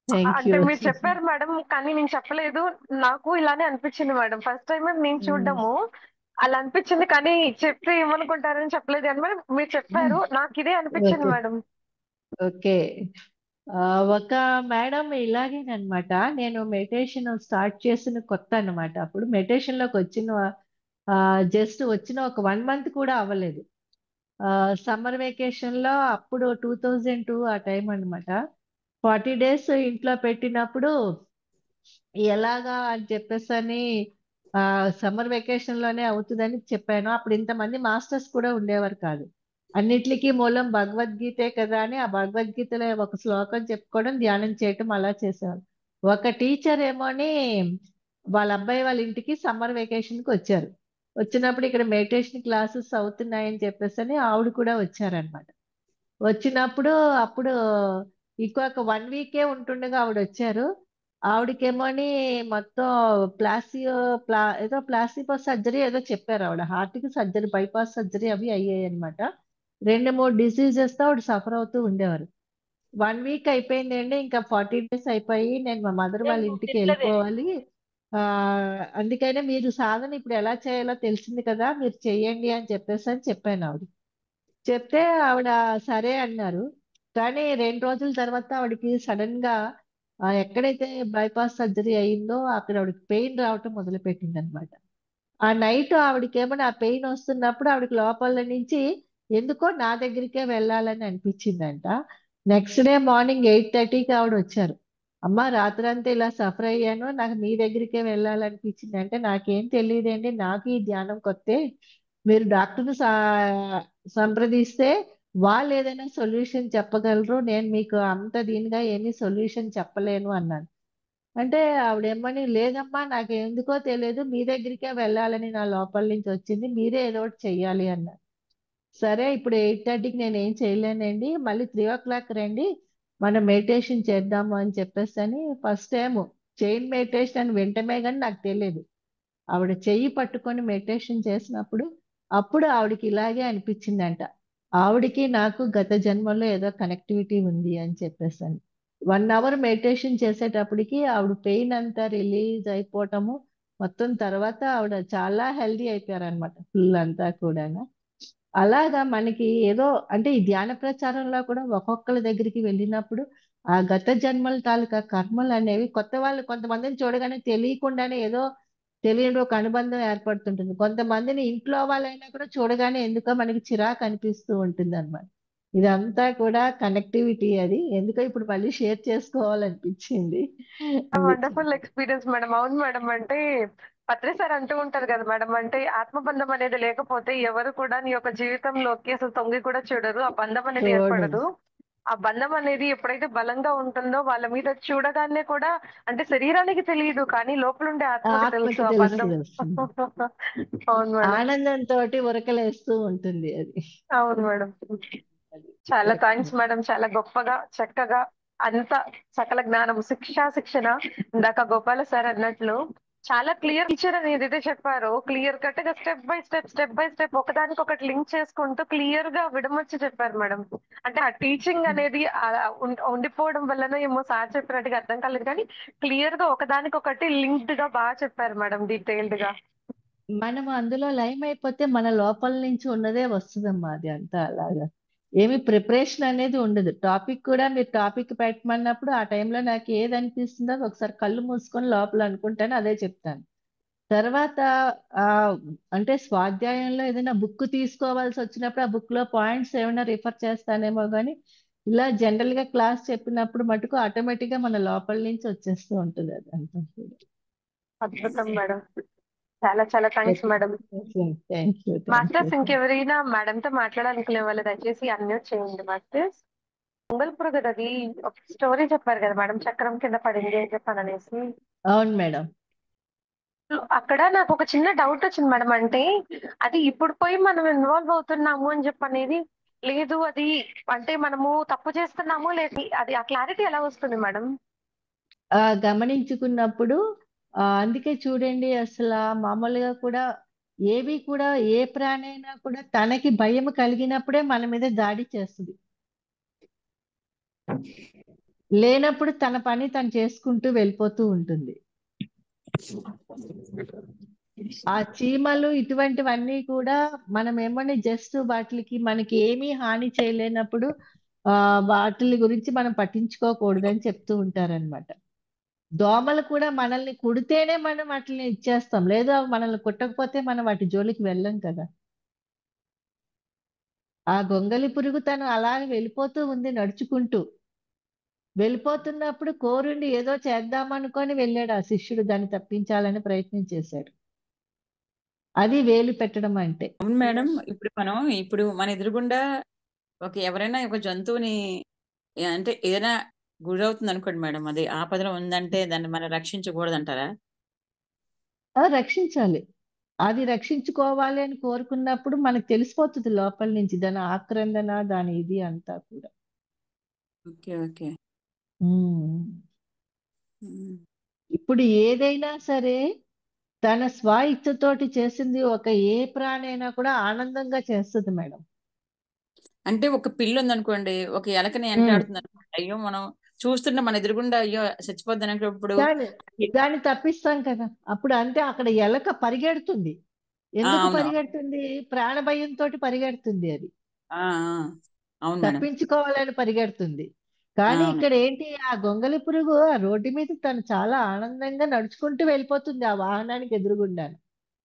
థ్యాంక్ అంటే యూ. మీరు చెప్పారు మేడం, కానీ నేను చెప్పలేదు. నాకు ఇలానే అనిపించింది మేడం. ఫస్ట్ టైం నేను చూడడము అలా అనిపించింది, కానీ చెప్తే ఏమనుకుంటారని చెప్పలేదు అని మేడం. మీరు చెప్పారు, నాకు ఇదే అనిపించింది ఓకే. మేడం. ఓకే. ఒక మేడం ఇలాగేనమాట. నేను మెడిటేషన్ స్టార్ట్ చేసిన కొత్త అన్నమాట. అప్పుడు మెడిటేషన్ లోకి వచ్చిన జస్ట్ వచ్చిన ఒక 1 month కూడా అవ్వలేదు. సమ్మర్ వెకేషన్ లో అప్పుడు 2002 ఆ టైం అన్నమాట. 40 days ఇంట్లో పెట్టినప్పుడు ఎలాగా అని చెప్పేసి సమ్మర్ వెకేషన్ లోనే అవుతుందని చెప్పాను. అప్పుడు ఇంతమంది మాస్టర్స్ కూడా ఉండేవారు కాదు. అన్నిట్లికి మూలం భగవద్గీతే కదా అని ఆ భగవద్గీతలో ఒక శ్లోకం చెప్పుకోవడం, ధ్యానం చేయటం అలా చేసేవారు. ఒక టీచర్ ఏమోని వాళ్ళ అబ్బాయి వాళ్ళ ఇంటికి సమ్మర్ వెకేషన్ కి వచ్చారు. వచ్చినప్పుడు ఇక్కడ మెడిటేషన్ క్లాసెస్ అవుతున్నాయని చెప్పేసి ఆవిడ కూడా వచ్చారనమాట. వచ్చినప్పుడు అప్పుడు ఇంకొక 1 week ఉంటుండగా ఆవిడ వచ్చారు. ఆవిడకేమోని మొత్తం ఏదో ప్లాసిబో సర్జరీ ఏదో చెప్పారు. ఆవిడ హార్ట్ కి సర్జరీ, బైపాస్ సర్జరీ అవి అయ్యాయి అనమాట. 2-3 డిసీజెస్ తో ఆవిడ సఫర్ అవుతూ ఉండేవారు. 1 week అయిపోయిందండి, ఇంకా 40 days అయిపోయి నేను మా మదర్ వాళ్ళ ఇంటికి వెళ్ళిపోవాలి. అందుకనే మీరు సాధన ఇప్పుడు ఎలా చేయాలో తెలిసింది కదా, మీరు చెయ్యండి అని చెప్పాను ఆవిడ. చెప్తే ఆవిడ సరే అన్నారు. కానీ 2 రోజుల తర్వాత ఆవిడకి సడన్ గా ఎక్కడైతే బైపాస్ సర్జరీ అయిందో అక్కడ ఆవిడకి పెయిన్ రావటం మొదలుపెట్టింది అనమాట. ఆ నైట్ ఆవిడకేమో ఆ పెయిన్ వస్తున్నప్పుడు ఆవిడకి లోపల నుంచి ఎందుకో నా దగ్గరికే వెళ్ళాలని అనిపించిందంట. నెక్స్ట్ డే మార్నింగ్ 8:30కి ఆవిడ వచ్చారు. అమ్మ రాత్రంతా ఇలా సఫర్ అయ్యాను, నాకు మీ దగ్గరికే వెళ్ళాలనిపించింది అంటే, నాకేం తెలియదండి, నాకు ఈ ధ్యానం కొత్తే, మీరు డాక్టర్ని సంప్రదిస్తే వాళ్ళు ఏదైనా సొల్యూషన్ చెప్పగలరు, నేను మీకు అంత దీనిగా ఏమీ సొల్యూషన్ చెప్పలేను అన్నాను. అంటే ఆవిడేమని, లేదమ్మా నాకు ఎందుకో తెలియదు, మీ దగ్గరికే వెళ్ళాలని నా లోపల నుంచి వచ్చింది, మీరే ఏదో ఒకటి చెయ్యాలి అన్నారు. సరే ఇప్పుడు 8:30కి నేను ఏం చేయలేనండి, మళ్ళీ 3 o'clock రండి, మనం మెడిటేషన్ చేద్దాము అని చెప్పేసి ఫస్ట్ టైం చైన్ మెడిటేషన్ అని వింటమే కానీ నాకు తెలియదు. ఆవిడ చెయ్యి పట్టుకొని మెడిటేషన్ చేసినప్పుడు అప్పుడు ఆవిడకి ఇలాగే అనిపించిందంట, ఆవిడకి నాకు గత జన్మలో ఏదో కనెక్టివిటీ ఉంది అని చెప్పేసి. 1 hour మెడిటేషన్ చేసేటప్పటికి ఆవిడ పెయిన్ అంతా రిలీజ్ అయిపోవటము మొత్తం, తర్వాత ఆవిడ చాలా హెల్దీ అయిపోయారనమాట ఫుల్ అంతా కూడా. అలాగా మనకి ఏదో అంటే ఈ ధ్యాన ప్రచారంలో కూడా ఒక్కొక్కరి దగ్గరికి వెళ్ళినప్పుడు ఆ గత జన్మల తాలూకా కర్మలు అనేవి కొత్త వాళ్ళు కొంతమందిని చూడగానే తెలియకుండానే ఏదో తెలియని ఒక అనుబంధం ఏర్పడుతుంటుంది. కొంతమందిని ఇంట్లో వాళ్ళైనా కూడా చూడగానే ఎందుకో మనకి చిరాకు అనిపిస్తూ ఉంటుంది అనమాట. ఇదంతా కూడా కనెక్టివిటీ. అది ఎందుకో ఇప్పుడు మళ్ళీ షేర్ చేసుకోవాలనిపించింది. Wonderful experience madam. అవును మేడం, అంటే పత్రి సార్ అంటూ ఉంటారు కదా మేడం, అంటే ఆత్మబంధం అనేది లేకపోతే ఎవరు కూడా నీ యొక్క జీవితంలోకి అసలు తొంగి కూడా చూడరు, ఆ బంధం అనేది ఏర్పడదు. ఆ బంధం అనేది ఎప్పుడైతే బలంగా ఉంటుందో వాళ్ళ మీద చూడగానే కూడా, అంటే శరీరానికి తెలియదు కానీ లోపల ఉండే ఆత్మకి తెలుసు ఆత్మకి ఆ బంధం. అవును మేడం, ఆనందంతో ఉరకలేస్తూ ఉంటుంది అది. అవును మేడం. చాలా థ్యాంక్స్ మేడం, చాలా గొప్పగా చక్కగా అంత సకల జ్ఞానం శిక్షణ ఇందాక గోపాల సార్ అన్నట్లు చాలా క్లియర్ టీచర్ అని ఏదైతే చెప్పారో క్లియర్ కట్ గా స్టెప్ బై స్టెప్ ఒకదానికి ఒకటి లింక్ చేసుకుంటూ క్లియర్ గా విడమర్చి చెప్పారు మేడం. అంటే ఆ టీచింగ్ అనేది ఉండిపోవడం వల్లనో ఏమో సార్ చెప్పినట్టుగా అర్థం కాలేదు, కానీ క్లియర్ గా ఒకదానికొకటి లింక్డ్ గా బాగా చెప్పారు మేడం, డీటెయిల్డ్ గా. మనం అందులో లైమ్ అయిపోతే మన లోపల నుంచి ఉన్నదే వస్తుందమ్మా, అది అంతా అలాగా. ఏమి ప్రిపరేషన్ అనేది ఉండదు. టాపిక్ కూడా మీరు టాపిక్ పెట్టమన్నప్పుడు ఆ టైంలో నాకు ఏది అనిపిస్తుందో అది ఒకసారి కళ్ళు మూసుకొని లోపల అనుకుంటాను, అదే చెప్తాను. తర్వాత ఆ అంటే స్వాధ్యాయంలో ఏదైనా బుక్ తీసుకోవాల్సి వచ్చినప్పుడు ఆ బుక్ లో పాయింట్స్ ఏమైనా రిఫర్ చేస్తానేమో కానీ ఇలా జనరల్ గా క్లాస్ చెప్పినప్పుడు మటుకు ఆటోమేటిక్ గా మన లోపల నుంచి వచ్చేస్తూ ఉంటుంది అది అంతా కూడా. అద్భుతం మేడం, చాలా చాలా thanks madam. Thank you. Masters ఇంకెవరైనా మేడం తో మాట్లాడాలనుకునే వాళ్ళు దయచేసి అన్మ్యూట్ చేయండి మాస్టర్స్. పొంగల్పురు కదా అది ఒక స్టోరీ చెప్పారు కదా మేడం, చక్రం కింద పడింది అని చెప్పాను అనేసి. అవును మేడం. అక్కడ నాకు ఒక చిన్న డౌట్ వచ్చింది మేడం. అంటే అది ఇప్పుడు పోయి మనం ఇన్వాల్వ్ అవుతున్నాము అని చెప్పి అనేది లేదు, అది అంటే మనము తప్పు చేస్తున్నాము లేదు, అది ఆ క్లారిటీ ఎలా వస్తుంది మేడం? గమనించుకున్నప్పుడు అందుకే చూడండి, అసలు మామూలుగా కూడా ఏవి కూడా ఏ ప్రాణి అయినా కూడా తనకి భయం కలిగినప్పుడే మన మీద దాడి చేస్తుంది. లేనప్పుడు తన పని తను చేసుకుంటూ వెళ్ళిపోతూ ఉంటుంది. ఆ చీమలు ఇటువంటివన్నీ కూడా మనం ఏమని జస్ట్ వాటికి మనకి ఏమీ హాని చేయలేనప్పుడు వాటి గురించి మనం పట్టించుకోకూడదని చెప్తూ ఉంటారనమాట. దోమలు కూడా మనల్ని కుడితేనే మనం వాటిని ఇచ్చేస్తాం, లేదు అవి మనల్ని కుట్టకపోతే మనం వాటి జోలికి వెళ్ళం కదా. ఆ గొంగలి పురుగు తను అలాగే వెళ్ళిపోతూ ఉంది నడుచుకుంటూ. వెళ్ళిపోతున్నప్పుడు కోరుండి ఏదో చేద్దామనుకొని వెళ్ళాడు ఆ శిష్యుడు, దాన్ని తప్పించాలని ప్రయత్నం చేశాడు. అది వేలు పెట్టడం అంటే. అవును మేడం. ఇప్పుడు మన ఎదురుగుండా ఎవరైనా ఒక జంతువుని అంటే ఏదైనా గురవుతుంది అనుకోండి మేడం, అది ఆపదలో ఉందంటే దాన్ని మనం రక్షించకూడదు అంటారా? రక్షించాలి. అది రక్షించుకోవాలి అని కోరుకున్నప్పుడు మనకు తెలిసిపోతుంది లోపల నుంచి దాని ఆక్రందన, దాని ఇది అంతా కూడా. Okay okay. ఇప్పుడు ఏదైనా సరే తన స్వ ఇచ్చతోటి చేసింది ఏ ప్రాణి అయినా కూడా ఆనందంగా చేస్తుంది మేడం. అంటే ఒక పిల్లి ఉందనుకోండి, ఒక ఎలకని ఎంటాడుతుంది అనుకోండి, అయ్యో మనం చూస్తున్న మన ఎదురుగుండా అయ్యో చచ్చిపోద్ది అనేటప్పుడు దాన్ని తప్పిస్తాం కదా. అప్పుడు అంటే అక్కడ ఎలక పరిగెడుతుంది. ఎందుకు పరిగెడుతుంది? ప్రాణభయంతో పరిగెడుతుంది. అది అవును మేడం, తప్పించుకోవాలని పరిగెడుతుంది. కానీ ఇక్కడ ఏంటి, ఆ గొంగలి పురుగు ఆ రోడ్డు మీద తను చాలా ఆనందంగా నడుచుకుంటూ వెళ్ళిపోతుంది ఆ వాహనానికి ఎదురుగుండా.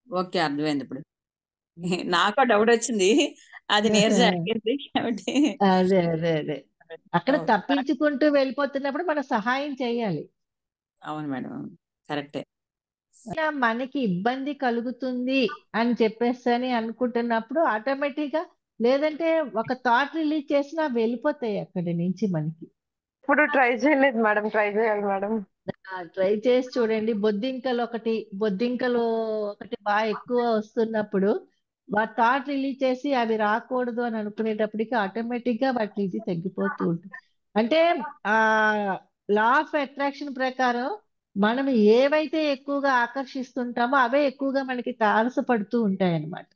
ఓకే, అర్థమైంది. ఇప్పుడు నాకు డౌట్ వచ్చింది, అది నీరజ అడిగింది కాబట్టి. అదే అదే అదే అక్కడ తప్పించుకుంటూ వెళ్ళిపోతున్నప్పుడు మనం సహాయం చేయాలి. అవును మేడం, కరెక్టే. మనకి ఇబ్బంది కలుగుతుంది అని చెప్పేసి అనుకుంటున్నప్పుడు ఆటోమేటిక్ గా, లేదంటే ఒక థాట్ రిలీజ్ చేసినా వెళ్ళిపోతాయి అక్కడి నుంచి మనకి. ఇప్పుడు ట్రై చేయలేదు మేడం, ట్రై చేయాలి మేడం. ట్రై చేసి చూడండి. బొద్దింకలు ఒకటి బాగా ఎక్కువ వస్తున్నప్పుడు థాట్ రిలీజ్ చేసి అవి రాకూడదు అని అనుకునేటప్పటికి ఆటోమేటిక్ గా వాటి ఇది తగ్గిపోతూ ఉంటుంది. అంటే ఆ లా ఆఫ్ అట్రాక్షన్ ప్రకారం మనం ఏవైతే ఎక్కువగా ఆకర్షిస్తుంటామో అవే ఎక్కువగా మనకి తారసపడుతూ ఉంటాయి అన్నమాట.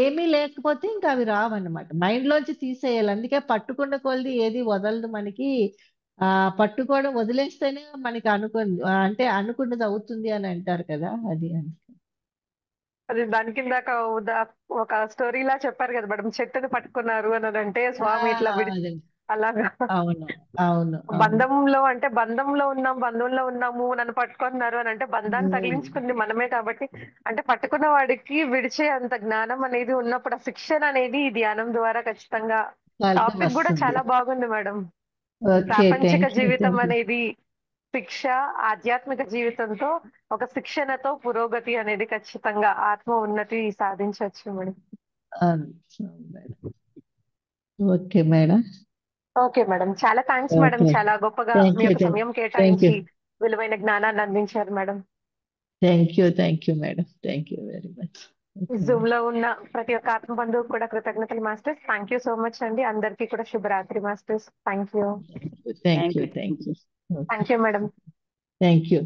ఏమీ లేకపోతే ఇంకా అవి రావన్నమాట. మైండ్ లోంచి తీసేయాలి. అందుకే పట్టుకున్న కొలది ఏది వదలదు మనకి. పట్టుకోవడం వదిలేస్తేనే మనకి అంటే అనుకున్నది అవుతుంది అని అంటారు కదా, అది అది దాని కింద ఒక స్టోరీలా చెప్పారు కదా మేడం, చెట్టును పట్టుకున్నారు అని అంటే స్వామి ఇట్లా అలాగా. అవును అవును. బంధంలో ఉన్నాము, నన్ను పట్టుకున్నారు అని అంటే బంధాన్ని తగిలించుకుంది మనమే కాబట్టి, అంటే పట్టుకున్న వాడికి విడిచే అంత జ్ఞానం అనేది ఉన్నప్పుడు ఆ శిక్షణ అనేది ఈ ధ్యానం ద్వారా ఖచ్చితంగా. టాపిక్ కూడా చాలా బాగుంది మేడం. ప్రాపంచిక జీవితం అనేది శిక్ష, ఆధ్యాత్మిక జీవితంతో ఒక శిక్షణతో పురోగతి అనేది ఖచ్చితంగా ఆత్మ ఉన్నతి సాధించవచ్చు madam. Okay madam. Okay madam, చాలా థ్యాంక్స్ మేడం. చాలా గొప్పగా మీ యొక్క సమయం కేటాయించి విలువైన జ్ఞానాన్ని అందించారు madam. Thank you madam. Thank you very much. Zoom లో ఉన్న ప్రతి ఒక్క ఆత్మ బంధువు కూడా కృతజ్ఞతలు masters. Thank you so much అండి. అందరికీ కూడా శుభరాత్రి masters. Thank you. Thank you madam. Thank you.